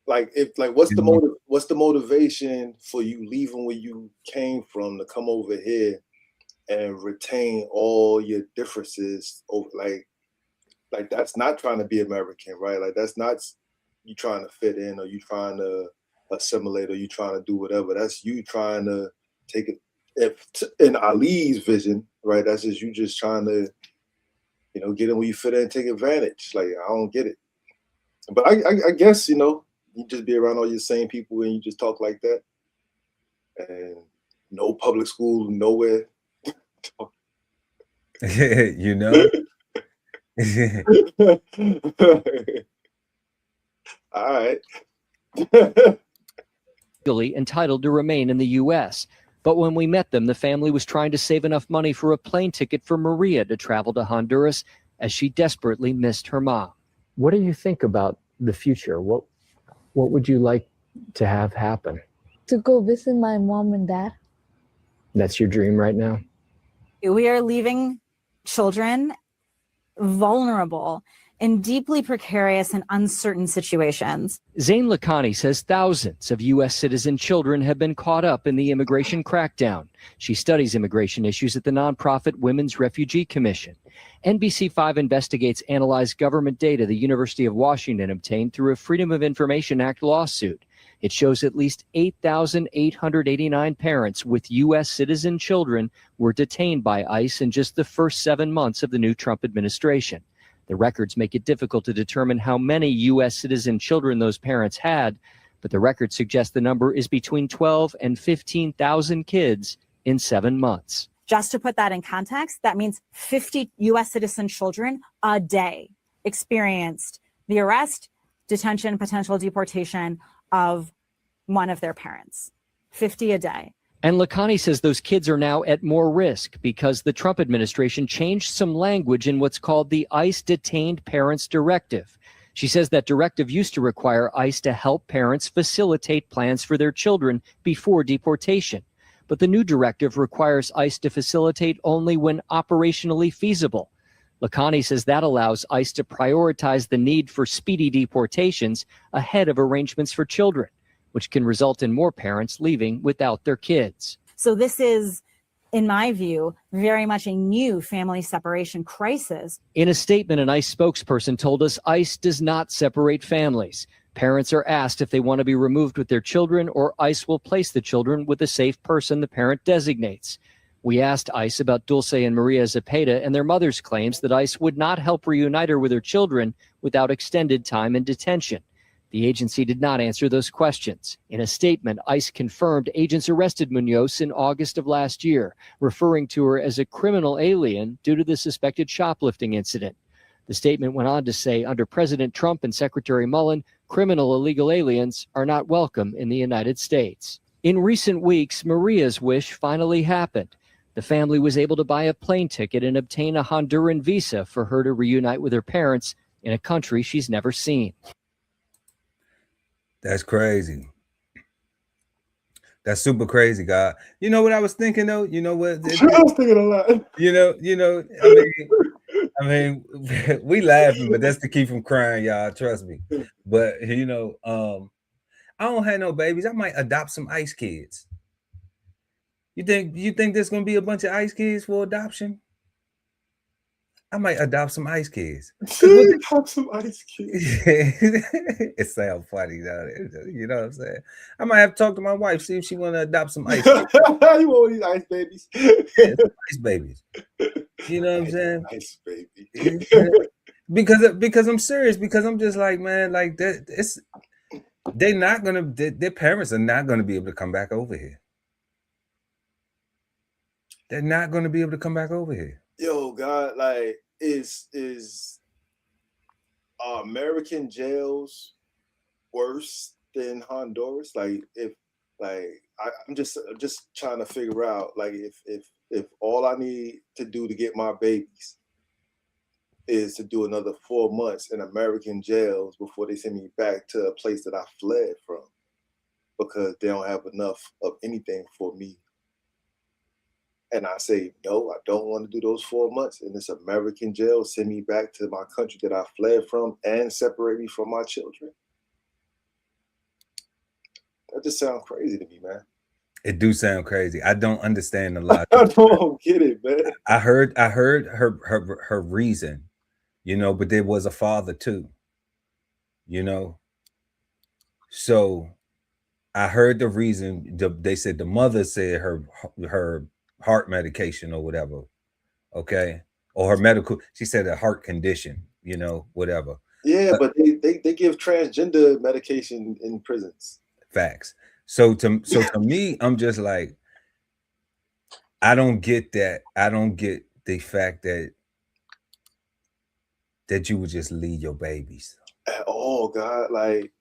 Like what's the motivation for you leaving where you came from to come over here and retain all your differences? Like that's not trying to be American, right? Like that's not you trying to fit in or you trying to assimilate or you trying to do whatever. That's you trying to take it. If in Ali's vision, right? That's just you just trying to, you know, get in where you fit in and take advantage. Like I don't get it. But I guess, you know, you just be around all your same people and you just talk like that. And no public school, nowhere. You know? All right. Legally entitled to remain in the U.S. But when we met them, the family was trying to save enough money for a plane ticket for Maria to travel to Honduras as she desperately missed her mom. What do you think about the future? What would you like to have happen? To go visit my mom and dad. That's your dream right now? We are leaving children vulnerable in deeply precarious and uncertain situations. Zain Lakhani says thousands of U.S. citizen children have been caught up in the immigration crackdown. She studies immigration issues at the nonprofit Women's Refugee Commission. NBC5 investigates analyzed government data the University of Washington obtained through a Freedom of Information Act lawsuit. It shows at least 8,889 parents with U.S. citizen children were detained by ICE in just the first 7 months of the new Trump administration. The records make it difficult to determine how many U.S. citizen children those parents had, but the records suggest the number is between 12 and 15,000 kids in 7 months. Just to put that in context, that means 50 U.S. citizen children a day experienced the arrest, detention, potential deportation of one of their parents. 50 a day. And Lakhani says those kids are now at more risk because the Trump administration changed some language in what's called the ICE Detained Parents Directive. She says that directive used to require ICE to help parents facilitate plans for their children before deportation. But the new directive requires ICE to facilitate only when operationally feasible. Lakhani says that allows ICE to prioritize the need for speedy deportations ahead of arrangements for children, which can result in more parents leaving without their kids. So this is, in my view, very much a new family separation crisis. In a statement, an ICE spokesperson told us ICE does not separate families. Parents are asked if they want to be removed with their children, or ICE will place the children with a safe person the parent designates. We asked ICE about Dulce and Maria Zepeda and their mother's claims that ICE would not help reunite her with her children without extended time in detention. The agency did not answer those questions. In a statement, ICE confirmed agents arrested Munoz in August of last year, referring to her as a criminal alien due to the suspected shoplifting incident. The statement went on to say, under President Trump and Secretary Mullen, criminal illegal aliens are not welcome in the United States. In recent weeks, Maria's wish finally happened. The family was able to buy a plane ticket and obtain a Honduran visa for her to reunite with her parents in a country she's never seen. That's crazy. That's super crazy, God. You know what I was thinking though? You know what? I was thinking a lot. You know, I mean, we laughing, but that's to keep from crying, y'all. Trust me. But you know, I don't have no babies. I might adopt some ICE kids. You think there's gonna be a bunch of ICE kids for adoption? I might adopt some ICE kids. Adopt some ICE kids. It sounds funny, though. You know what I'm saying? I might have to talk to my wife, see if she want to adopt some ICE kids. You want these ICE babies? Yeah, ICE babies. You know what I'm saying? ICE baby. because I'm serious. Because I'm just like, man, like that. They're not gonna. Their parents are not gonna be able to come back over here. They're not gonna be able to come back over here. Yo, God, like, is American jails worse than Honduras? Like, if like I'm just trying to figure out, like, if all I need to do to get my babies is to do another 4 months in American jails before they send me back to a place that I fled from because they don't have enough of anything for me. And I say, no, I don't want to do those 4 months in this American jail. Send me back to my country that I fled from and separate me from my children. That just sounds crazy to me, man. It do sound crazy. I don't understand the logic. I don't get it, man. I heard her reason, you know, but there was a father too, you know. So I heard the reason. They said the mother said her heart medication or whatever, okay, or her medical. She said a heart condition, you know, whatever. Yeah, but they give transgender medication in prisons. Facts. So to me, I'm just like, I don't get that. I don't get the fact that you would just leave your babies at all, God. Like,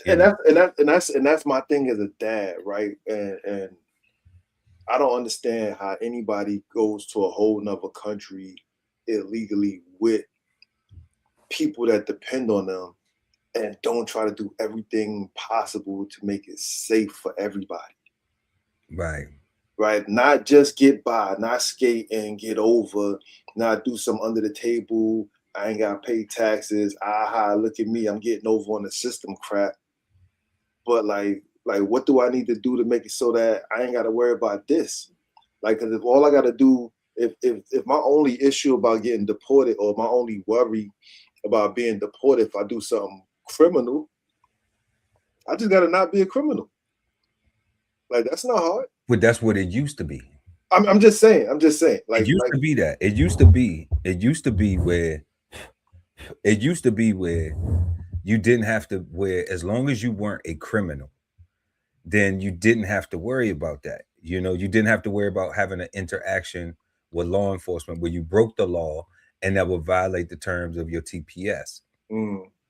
and that's my thing as a dad, right? And I don't understand how anybody goes to a whole nother country illegally with people that depend on them and don't try to do everything possible to make it safe for everybody. Right. Right. Not just get by, not skate and get over, not do some under the table. I ain't got to pay taxes. Aha, look at me. I'm getting over on the system crap. But like, what do I need to do to make it so that I ain't got to worry about this? Like, cause if all I got to do, if my only issue about getting deported or my only worry about being deported, if I do something criminal, I just got to not be a criminal. Like, that's not hard. But that's what it used to be. I'm just saying. Like, it used to be that. It used to be where you didn't have to, where as long as you weren't a criminal, then you didn't have to worry about that. You know, you didn't have to worry about having an interaction with law enforcement where you broke the law and that would violate the terms of your TPS.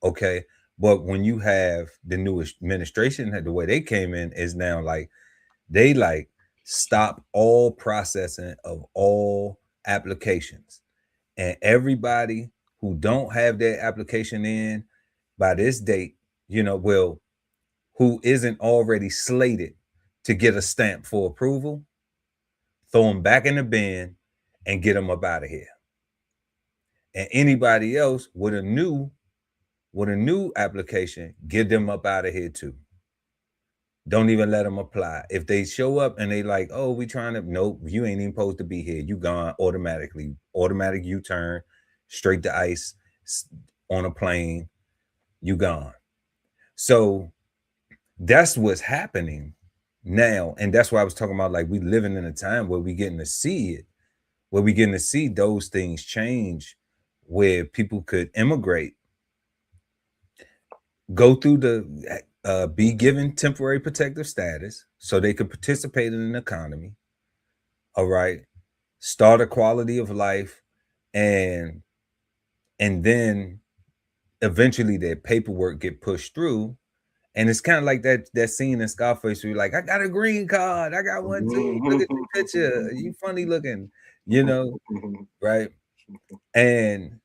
Okay. But when you have the new administration, the way they came in is now like, they like stop all processing of all applications, and everybody who don't have their application in by this date, you know, well, who isn't already slated to get a stamp for approval, throw them back in the bin and get them up out of here. And anybody else with a new application, get them up out of here too. Don't even let them apply. If they show up and they like, oh, we trying to, nope, you ain't even supposed to be here. You gone automatically. Automatic U-turn, straight to ICE on a plane. You gone. So that's what's happening now, and that's why I was talking about, like, we living in a time where we getting to see it, where we getting to see those things change, where people could immigrate, go through the be given temporary protective status so they could participate in an economy, all right, start a quality of life, and then eventually their paperwork get pushed through. And it's kind of like that scene in Scarface where you're like, I got a green card, I got one too, look at the picture, you funny looking, you know, right? And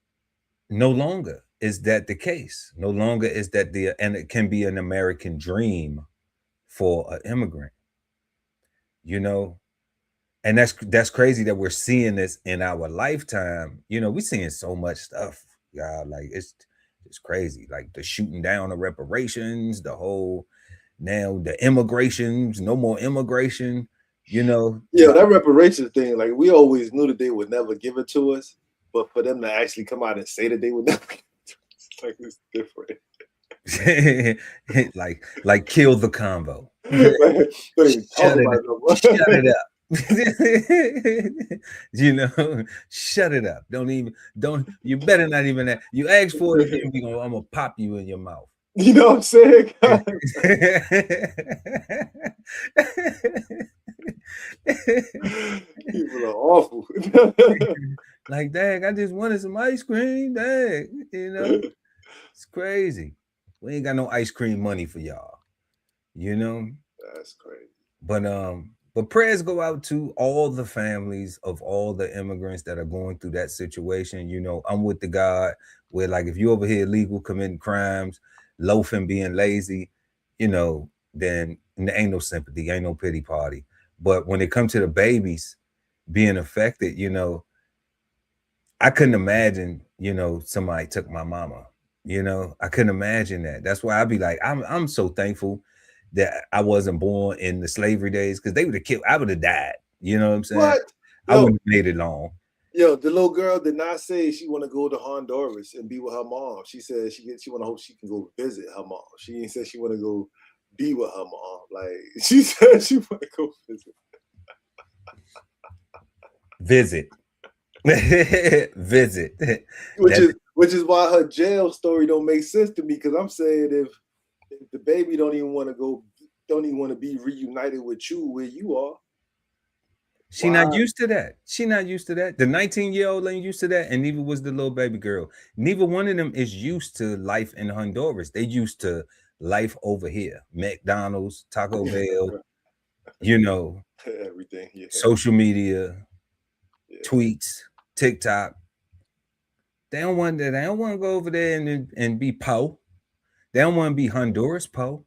no longer is that the case. No longer is that and it can be an American dream for an immigrant, you know. And that's crazy that we're seeing this in our lifetime. You know, we're seeing so much stuff, y'all. Like it's crazy. Like the shooting down of reparations, the whole now the immigrations, no more immigration, you know. Yeah, that reparations thing, like we always knew that they would never give it to us, but for them to actually come out and say that they would never give it to us, like it's different. like kill the convo. Shut it up. You know, shut it up. Don't you better not even you ask for it again, I'm gonna pop you in your mouth. You know what I'm saying? People are awful. Like, dang, I just wanted some ice cream. Dang, you know, it's crazy. We ain't got no ice cream money for y'all. You know? That's crazy. But prayers go out to all the families of all the immigrants that are going through that situation. You know, I'm with the God where, like, if you over here illegal, committing crimes, loafing, being lazy, you know, then there ain't no sympathy, ain't no pity party. But when it comes to the babies being affected, you know, I couldn't imagine, you know, somebody took my mama. You know, I couldn't imagine that. That's why I'd be like, I'm so thankful that I wasn't born in the slavery days, because they would have killed, I would have died. You know what I'm saying? What? I wouldn't have made it long. Yo, the little girl did not say she want to go to Honduras and be with her mom. She said she want to hope she can go visit her mom. She ain't said she want to go be with her mom. Like, she said she want to go visit. Visit. Which is why her jail story don't make sense to me, because I'm saying if the baby don't even want to be reunited with you where you are. She not used to that. She not used to that. The 19-year-old ain't used to that, and neither was the little baby girl. Neither one of them is used to life in Honduras. They used to life over here. McDonald's, Taco Bell, you know, everything. Yeah. Social media, tweets, TikTok. They don't want to go over there and be poor. They don't want to be Honduras poor.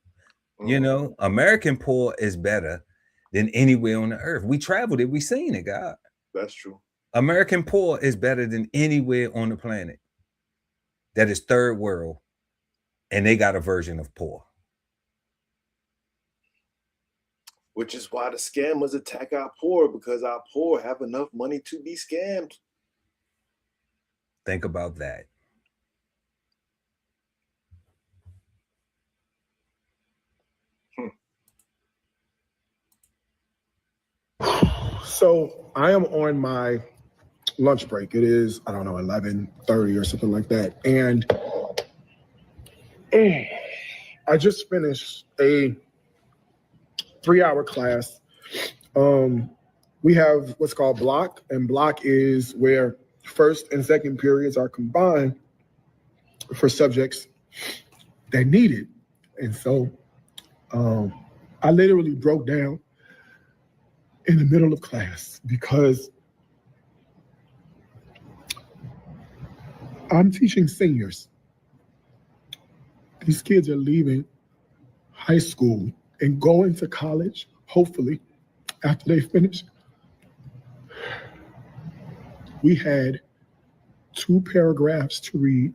You know, American poor is better than anywhere on the earth. We traveled it, we seen it, God. That's true. American poor is better than anywhere on the planet that is third world, and they got a version of poor. Which is why the scammers attack our poor, because our poor have enough money to be scammed. Think about that. So I am on my lunch break. It is, I don't know, 11:30 or something like that. And I just finished a 3-hour class. We have what's called block, and block is where first and second periods are combined for subjects that need it. And so I literally broke down in the middle of class because I'm teaching seniors. These kids are leaving high school and going to college, hopefully, after they finish. We had 2 paragraphs to read,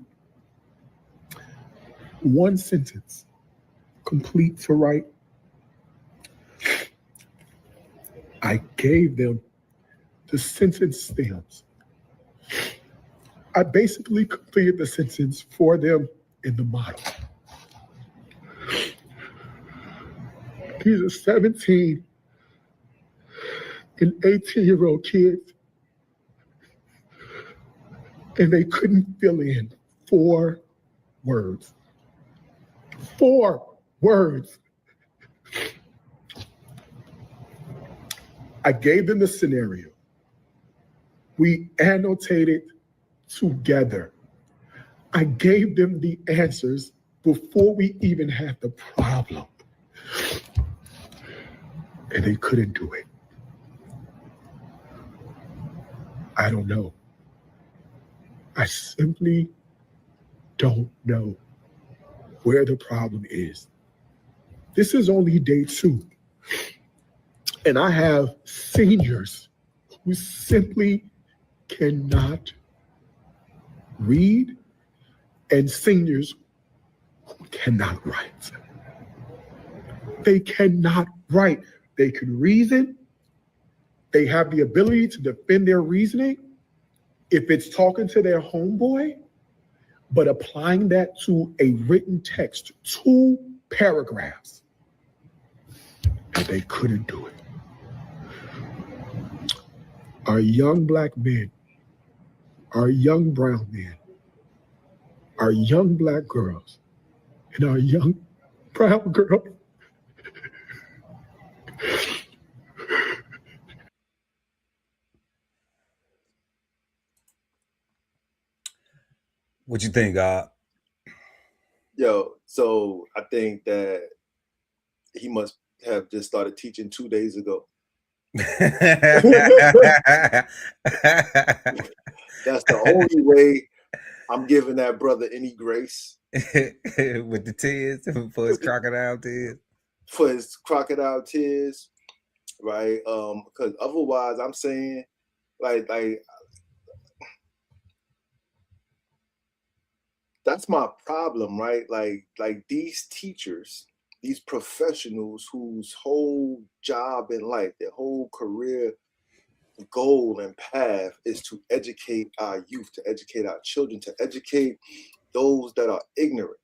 1 sentence complete to write. I gave them the sentence stems. I basically completed the sentence for them in the model. These are 17 and 18-year-old kids, and they couldn't fill in 4 words. 4 words. I gave them the scenario. We annotated together. I gave them the answers before we even had the problem. And they couldn't do it. I don't know. I simply don't know where the problem is. This is only day 2. And I have seniors who simply cannot read and seniors who cannot write. They cannot write. They can reason. They have the ability to defend their reasoning if it's talking to their homeboy, but applying that to a written text, 2 paragraphs, and they couldn't do it. Our young black men, our young brown men, our young black girls, and our young brown girls What you think, God? Yo, so I think that he must have just started teaching 2 days ago. That's the only way I'm giving that brother any grace. With the tears, for his crocodile tears. For his crocodile tears, right? Because otherwise I'm saying like that's my problem, right? Like these teachers, these professionals whose whole job in life, their whole career goal and path is to educate our youth, to educate our children, to educate those that are ignorant,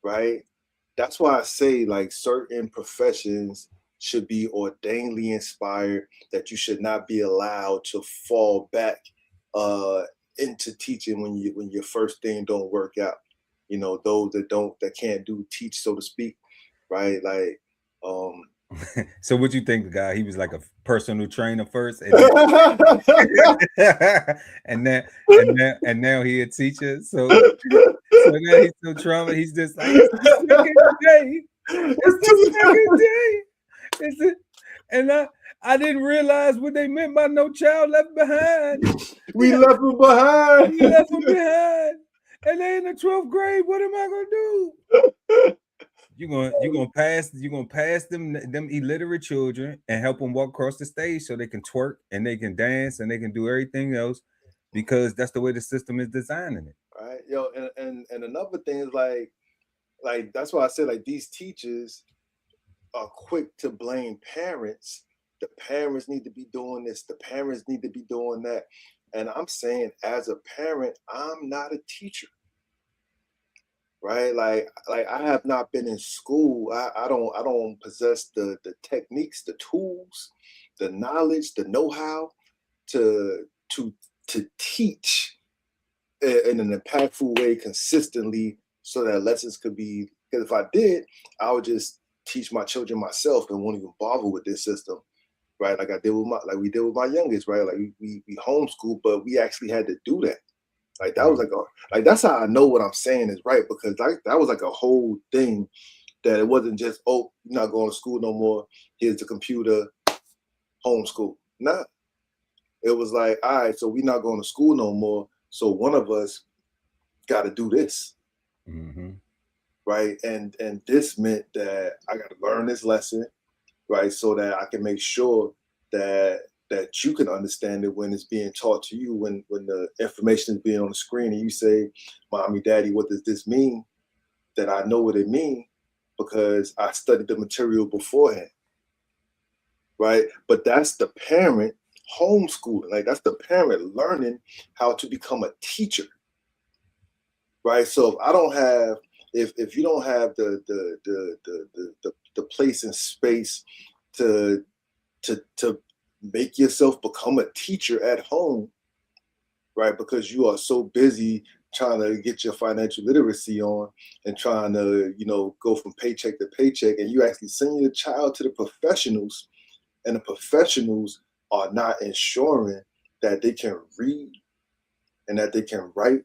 right? That's why I say like certain professions should be ordainedly inspired, that you should not be allowed to fall back into teaching when your first thing don't work out. You know, those that can't do teach, so to speak, right? Like So what you think, the guy? He was like a personal trainer first, and and now he a teacher. So now he's so trauma. He's just like, it's the second day. It's the second day. And I didn't realize what they meant by no child left behind. We left them behind. We left them behind. And they in the 12th grade. What am I gonna do? You're gonna pass them illiterate children and help them walk across the stage so they can twerk and they can dance and they can do everything else, because that's the way the system is designing it. Right. Yo, and another thing is like that's why I said like these teachers are quick to blame parents. The parents need to be doing this, the parents need to be doing that. And I'm saying, as a parent, I'm not a teacher. Right? Like I have not been in school. I don't possess the techniques, the tools, the knowledge, the know-how to teach in an impactful way consistently, so that lessons could be, because if I did, I would just teach my children myself and won't even bother with this system. Right? Like we did with my youngest, right? Like we homeschool, but we actually had to do that. Like that was like that's how I know what I'm saying is right, because that was like a whole thing, that it wasn't just, oh, you're not going to school no more, here's the computer, homeschool. Nah. It was like, all right, so we're not going to school no more, so one of us got to do this. Mm-hmm. Right? And this meant that I got to learn this lesson, right, so that I can make sure that you can understand it when it's being taught to you, when the information is being on the screen and you say, Mommy, Daddy, what does this mean? That I know what it means because I studied the material beforehand, right? But that's the parent homeschooling. Like that's the parent learning how to become a teacher, right? So if I don't have, if you don't have the the place and space to make yourself become a teacher at home, right? Because you are so busy trying to get your financial literacy on and trying to, go from paycheck to paycheck, and you actually send your child to the professionals, and the professionals are not ensuring that they can read and that they can write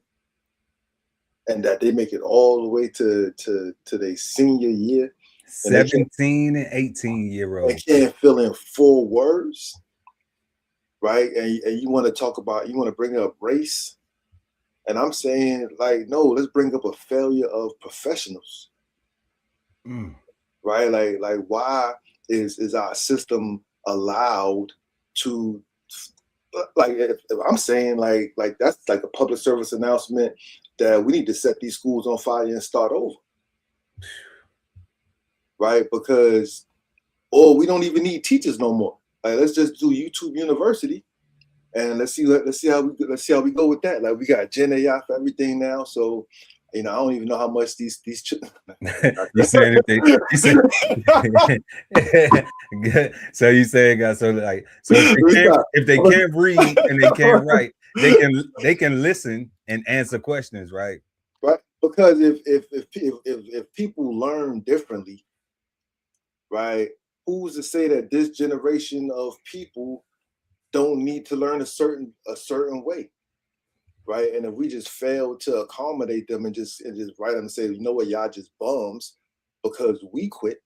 and that they make it all the way to their senior year. 17 and 18-year-olds. They can't fill in 4 words, right? And you want to talk about, you want to bring up race. And I'm saying, like, no, let's bring up a failure of professionals, right? Like why is our system allowed to, like, if I'm saying like that's like a public service announcement that we need to set these schools on fire and start over, right? Because, or we don't even need teachers no more. Like, let's just do YouTube University. And let's see how we go with that. Like, we got Gen AI for everything now, so I don't even know how much these you saying so you saying if they can't read and they can't write, they can listen and answer questions, right? Right, because if people learn differently, right? Who's to say that this generation of people don't need to learn a certain way, right? And if we just fail to accommodate them and just write them and say, you know what, y'all just bums because we quit,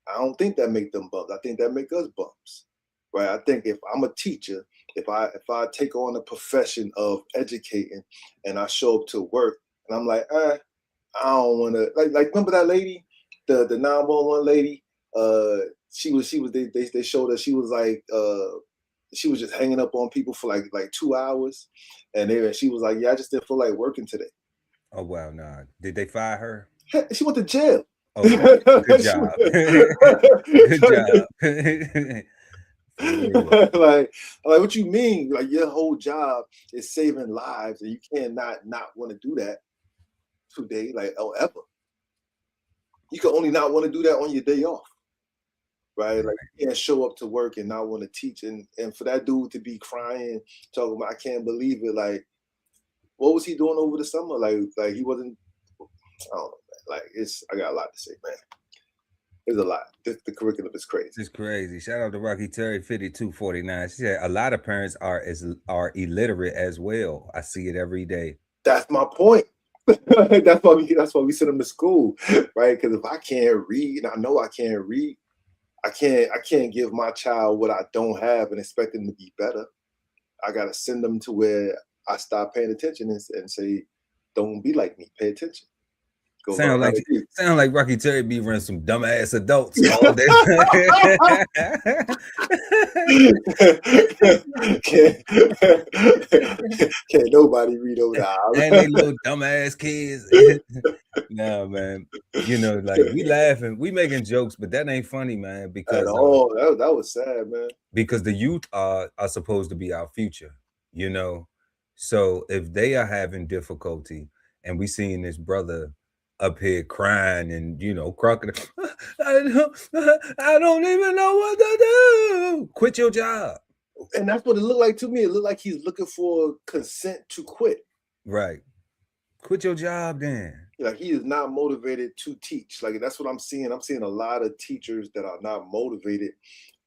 I don't think that make them bums. I think that make us bums, right? I think if I'm a teacher, if I take on the profession of educating and I show up to work and I'm like, I don't want to, like remember that lady, the 911 lady, they showed us she was like, she was just hanging up on people for like 2 hours, and she was like, "Yeah, I just didn't feel like working today." Oh wow, nah. Did they fire her? She went to jail. Oh, good job. Good job. like what you mean? Like, your whole job is saving lives, and you can't not want to do that today, like, or ever. You can only not want to do that on your day off. Right, like, you can't show up to work and not want to teach, and for that dude to be crying, talking about, I can't believe it. Like, what was he doing over the summer? Like he wasn't. I don't know, man. Like, I got a lot to say, man. There's a lot. The curriculum is crazy. It's crazy. Shout out to Rocky Terry 5249. She said a lot of parents are illiterate as well. I see it every day. That's my point. That's why we send them to school, right? Because if I can't read, and I know I can't read, I can't give my child what I don't have and expect them to be better. I gotta send them to where I stop paying attention and say, don't be like me, pay attention. Sound like Rocky Terry be running some dumbass adults all day. Can't nobody read those eyes. And they little dumbass kids. No, man. Like, we laughing, we making jokes, but that ain't funny, man. Because that was sad, man. Because the youth are supposed to be our future, So if they are having difficulty, and we seeing this brother up here crying and crocodile, I don't even know what to do. Quit your job. And that's what it looked like to me. It looked like he's looking for consent to quit. Right. Quit your job then. Like, he is not motivated to teach. Like, that's what I'm seeing. I'm seeing a lot of teachers that are not motivated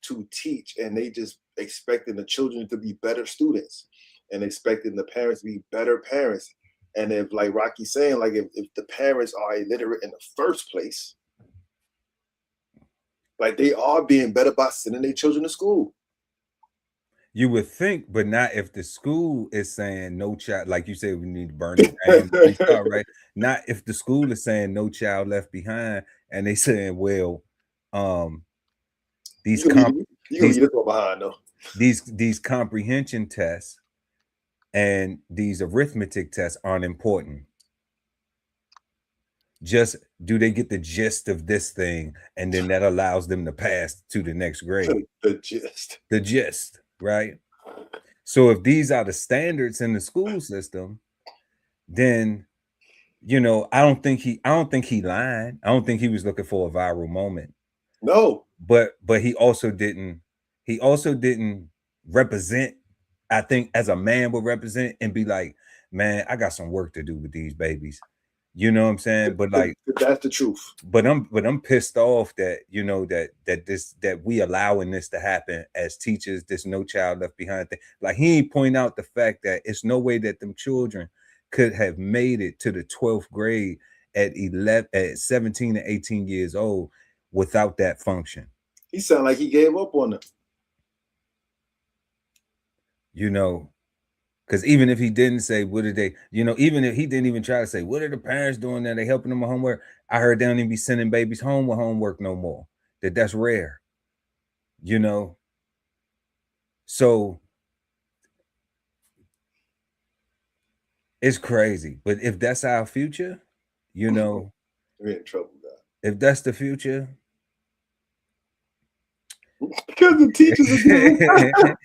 to teach, and they just expecting the children to be better students and expecting the parents to be better parents. And if, like Rocky's saying, like, if the parents are illiterate in the first place, like, they are being better by sending their children to school. You would think, but not if the school is saying no child, like you said, we need to burn it down, right? Not if the school is saying no child left behind, and they saying, well, these comprehension tests and these arithmetic tests aren't important. Just do they get the gist of this thing, and then that allows them to pass to the next grade. The gist, right? So if these are the standards in the school system, then I don't think he lied. I don't think he was looking for a viral moment. No. But he also didn't represent, I think, as a man would represent and be like, man, I got some work to do with these babies. You know what I'm saying? But like, that's the truth. But I'm pissed off that, you know, that we allowing this to happen as teachers, this No Child Left Behind thing. Like, he ain't point out the fact that it's no way that them children could have made it to the 12th grade at 17 and 18 years old without that function. He sounded like he gave up on them. You know, because even if he didn't say, what did they, you know, even if he didn't even try to say, what are the parents doing there? They helping them with homework. I heard they don't even be sending babies home with homework no more. That's rare, you know? So it's crazy. But if that's our future, you know, we're in trouble, guys. If that's the future. Because the teachers are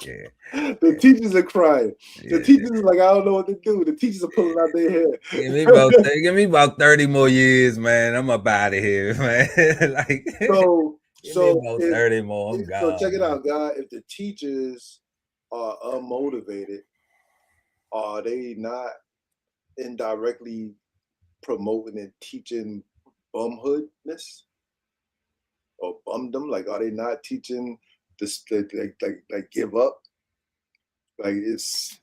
yeah. The teachers are crying. Yeah. The teachers are like, I don't know what to do. The teachers are pulling out their hair. Give me about 30 more years, man. I'm up out of here, man. Like, so about 30 more. I'm gone. So check it out, guys. If the teachers are unmotivated, are they not indirectly promoting and teaching bumhoodness or bumdom? Like, are they not teaching this, like give up? Like, it's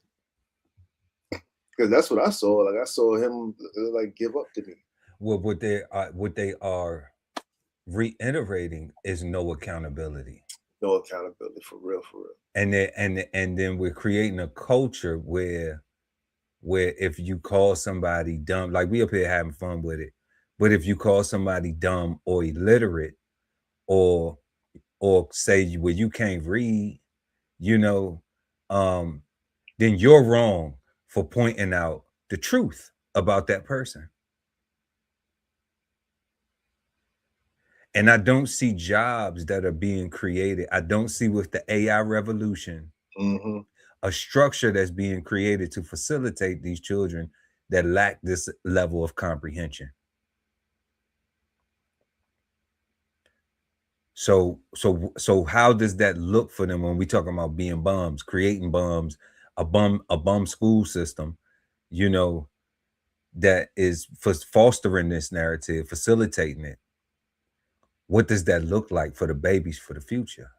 because that's what I saw. Like, I saw him like give up to me. Well, what they are reiterating is no accountability. No accountability, for real. And then we're creating a culture where if you call somebody dumb, like we up here having fun with it, but if you call somebody dumb or illiterate, or say, well, you can't read, you know, then you're wrong for pointing out the truth about that person. And I don't see jobs that are being created. I don't see, with the AI revolution, a structure that's being created to facilitate these children that lack this level of comprehension. So how does that look for them when we talking about being bums, creating bums, a bum school system, you know, that is fostering this narrative, facilitating it? What does that look like for the babies for the future?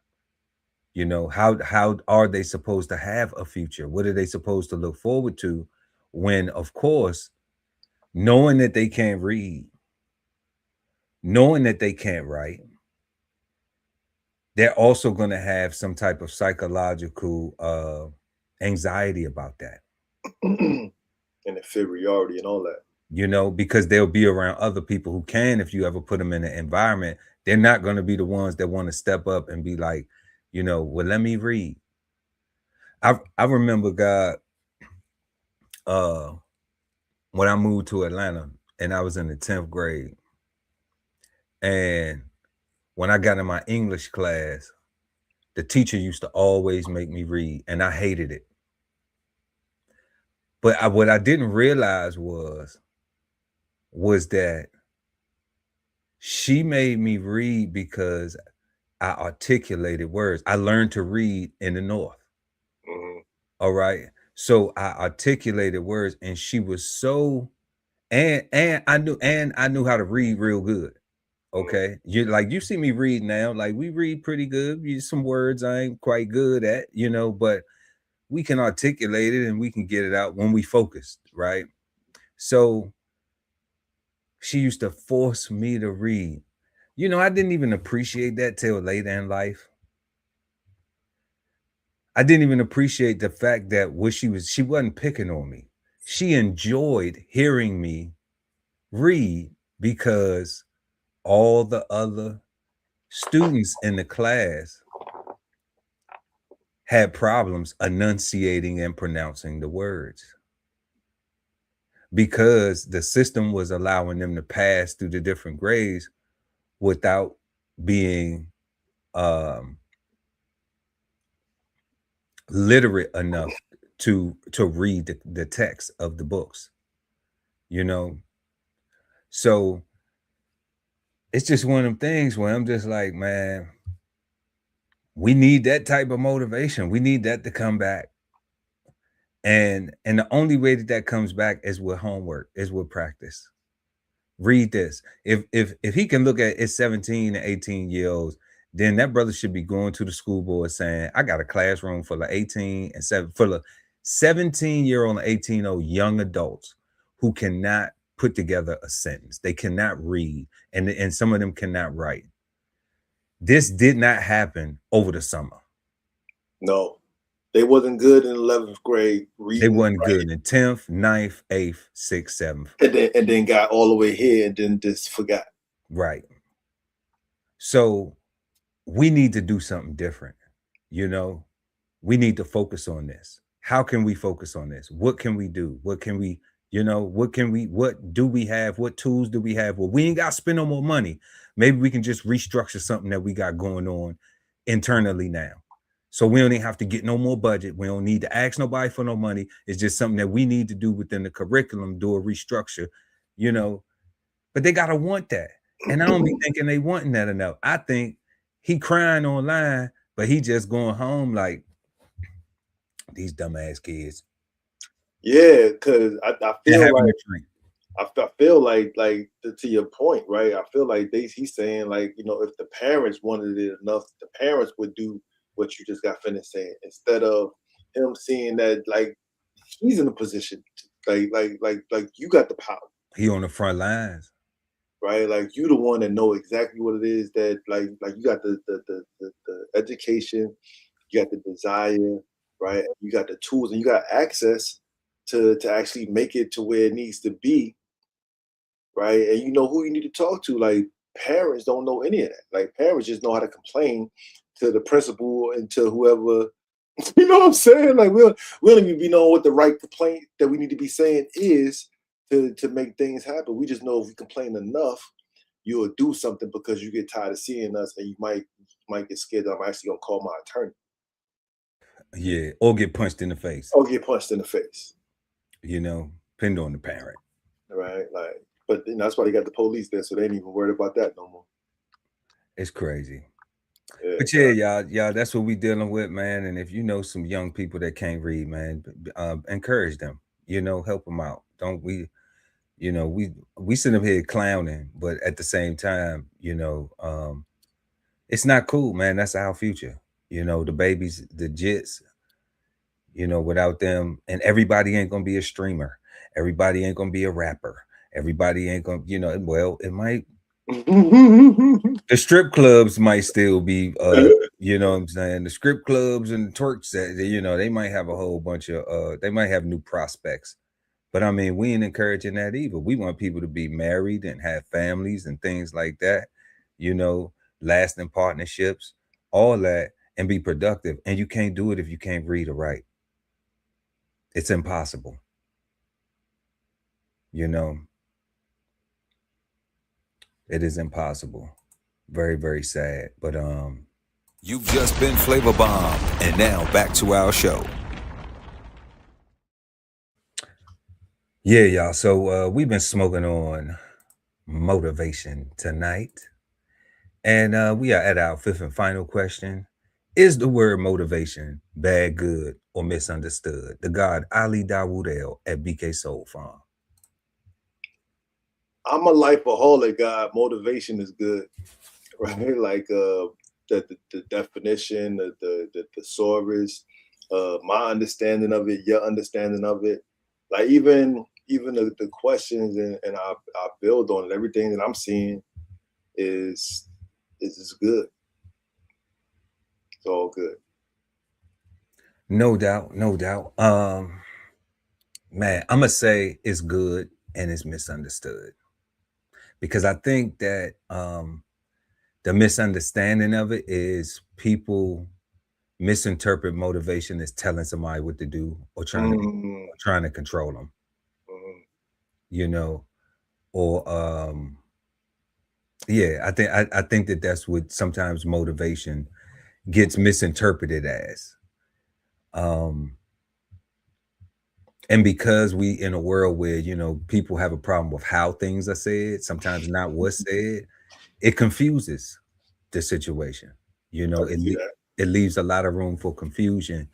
You know, how are they supposed to have a future? What are they supposed to look forward to when, of course, knowing that they can't read, knowing that they can't write, they're also going to have some type of psychological anxiety about that. And inferiority and all that. You know, because they'll be around other people who can, if you ever put them in an environment, they're not going to be the ones that want to step up and be like, you know, well, let me read. I remember, God, when I moved to Atlanta and I was in the 10th grade, and when I got in my English class, the teacher used to always make me read, and I hated it. But what I didn't realize was that she made me read because I articulated words. I learned to read in the North. All right. So I articulated words, and she was so, and I knew how to read real good. Okay. You see me read now, like we read pretty good. Some words I ain't quite good at, you know, but we can articulate it and we can get it out when we focused, right? So she used to force me to read. You know, I didn't even appreciate that till later in life. I didn't even appreciate the fact that she wasn't picking on me. She enjoyed hearing me read because all the other students in the class had problems enunciating and pronouncing the words, because the system was allowing them to pass through the different grades without being literate enough to read the text of the books, you know. So it's just one of them things where I'm just like, man, we need that type of motivation. We need that to come back. And the only way that comes back is with homework, is with practice. Read this. If he can look at his 17 and 18-year-olds, then that brother should be going to the school board saying, I got a classroom full of 18 and 7 full of 17-year-old and 18-year-old young adults who cannot put together a sentence. They cannot read, and some of them cannot write. This did not happen over the summer. No, they wasn't good in 11th grade reading. They wasn't good in 10th, 9th, 8th, 6th, 7th. And then got all the way here and then just forgot. Right. So we need to do something different. You know, we need to focus on this. How can we focus on this? What can we do? What can we, you know, what do we have? What tools do we have? Well, we ain't got to spend no more money. Maybe we can just restructure something that we got going on internally now. So we don't even have to get no more budget. We don't need to ask nobody for no money. It's just something that we need to do within the curriculum, do a restructure, you know, but they got to want that. And I don't be thinking they wanting that enough. I think he crying online, but he just going home like these dumbass kids. Yeah, because I feel like to your point, right? I feel like he's saying, like, you know, if the parents wanted it enough, the parents would do what you just got finished saying, instead of him seeing that, like, he's in a position to, like you got the power. He on the front lines. Right, like you the one that know exactly what it is that like you got the education, you got the desire, right? You got the tools and you got access to actually make it to where it needs to be, right? And you know who you need to talk to. Like, parents don't know any of that. Like, parents just know how to complain to the principal and to whoever. You know what I'm saying? Like, we don't even be knowing what the right complaint that we need to be saying is to make things happen. We just know if we complain enough, you'll do something because you get tired of seeing us, and you might get scared that I'm actually gonna call my attorney. Yeah, or get punched in the face. You know, depend on the parent. Right, like, but you know, that's why they got the police there, so they ain't even worried about that no more. It's crazy. Yeah, but yeah, y'all, that's what we dealing with, man. And if you know some young people that can't read, man, encourage them. You know, help them out. Don't we? You know, we sit up here clowning, but at the same time, you know, it's not cool, man. That's our future. You know, the babies, the jits, you know, without them, and everybody ain't gonna be a streamer. Everybody ain't gonna be a rapper. Everybody ain't gonna, you know, well, it might. The strip clubs might still be, you know what I'm saying? The strip clubs and the twerks, you know, they might have a whole bunch of, they might have new prospects. But I mean, we ain't encouraging that either. We want people to be married and have families and things like that, you know, lasting partnerships, all that, and be productive. And you can't do it if you can't read or write. It's impossible. You know, it is impossible. Very, very sad. But you've just been Flavor Bomb, and now back to our show. Yeah, y'all. So we've been smoking on motivation tonight. And we are at our fifth and final question. Is the word motivation bad, good, or misunderstood? The God Ali Dawood at BK Soul Farm. I'm a lifeaholic, God. Motivation is good, right? Like the definition, the thesaurus, my understanding of it, your understanding of it. Like even the questions and I build on it. Everything that I'm seeing is good. It's all good. No doubt, no doubt. Man, I'm gonna say it's good and it's misunderstood, because I think that the misunderstanding of it is people misinterpret motivation as telling somebody what to do or trying to control them. You know, or yeah, I think that that's what sometimes motivation gets misinterpreted as. And because we in a world where, you know, people have a problem with how things are said, sometimes not what's said, it confuses the situation. You know, it leaves a lot of room for confusion,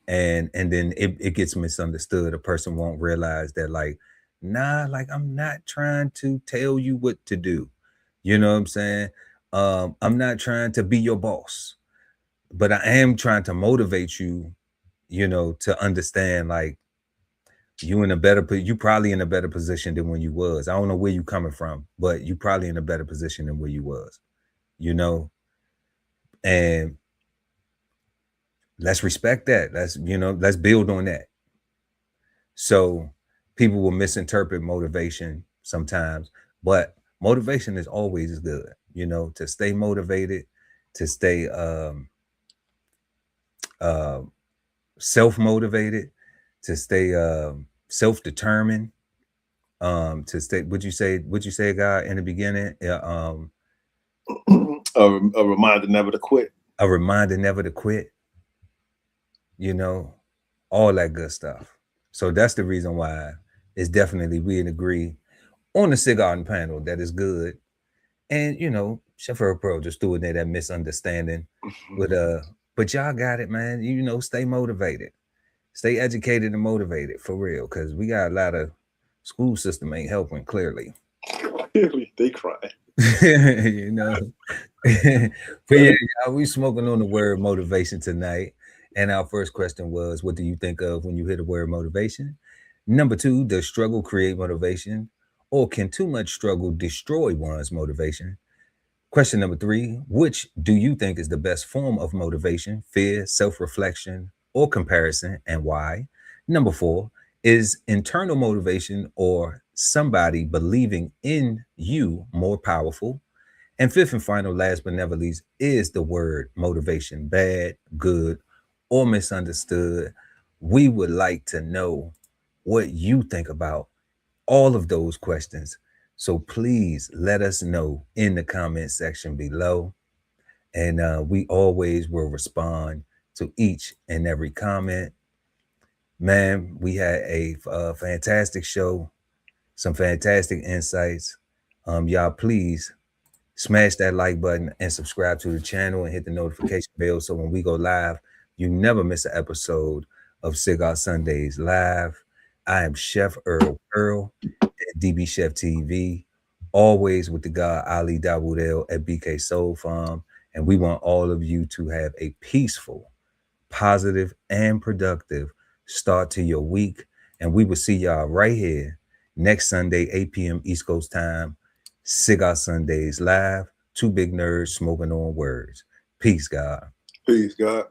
and then it gets misunderstood. A person won't realize that, like, nah, like, I'm not trying to tell you what to do. You know what I'm saying? I'm not trying to be your boss, but I am trying to motivate you, you know, to understand, like, you probably in a better position than when you was. I don't know where you coming from, but you probably in a better position than where you was, you know, and let's respect that. Let's build on that. So people will misinterpret motivation sometimes, but motivation is always good, you know, to stay motivated, to stay self-motivated, to stay self-determined, to stay, would you say, God, in the beginning? A reminder never to quit. A reminder never to quit, you know, all that good stuff. So that's the reason why it's definitely, we agree on the Cigarden Panel that is good. And, you know, Chef Earl Pearl just threw in there that misunderstanding with, but y'all got it, man. You know, stay motivated, stay educated and motivated for real. Cause we got a lot of school system ain't helping, clearly. Clearly, they cry. You know, but yeah, y'all, we smoking on the word motivation tonight. And our first question was, what do you think of when you hear the word motivation? Number 2, does struggle create motivation? Or can too much struggle destroy one's motivation? Question number 3, which do you think is the best form of motivation? Fear, self-reflection, or comparison, and why? Number 4, is internal motivation or somebody believing in you more powerful? And 5th and final, last but never least, is the word motivation bad, good, or misunderstood? We would like to know what you think about all of those questions. So please let us know in the comment section below. And we always will respond to each and every comment. Man, we had a fantastic show, some fantastic insights. Y'all, please smash that like button and subscribe to the channel and hit the notification bell so when we go live, you never miss an episode of Cigar Sundays Live. I am Chef Earl at DBCHEFTV, always with the guy Ali Dawoodell at BK Soul Farm. And we want all of you to have a peaceful, positive, and productive start to your week. And we will see y'all right here next Sunday, 8 p.m. East Coast time, Cigar Sundays Live. 2 big nerds smoking on words. Peace, God. Peace, God.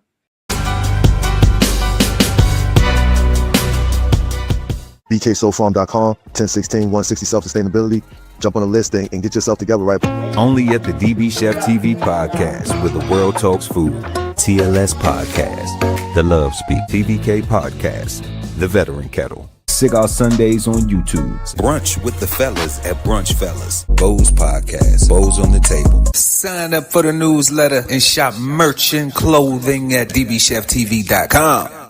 BKSoulFarm.com, 1016-160 self-sustainability. Jump on the list and get yourself together, right? Only at the DBCHEFTV podcast, where the world talks food. TLS podcast, The Love Speak. TVK podcast, The Veteran Kettle. Cigar Sundays on YouTube. Brunch with the fellas at Brunch Fellas. Bo's podcast, Bo's on the table. Sign up for the newsletter and shop merch and clothing at DBCHEFTV.com.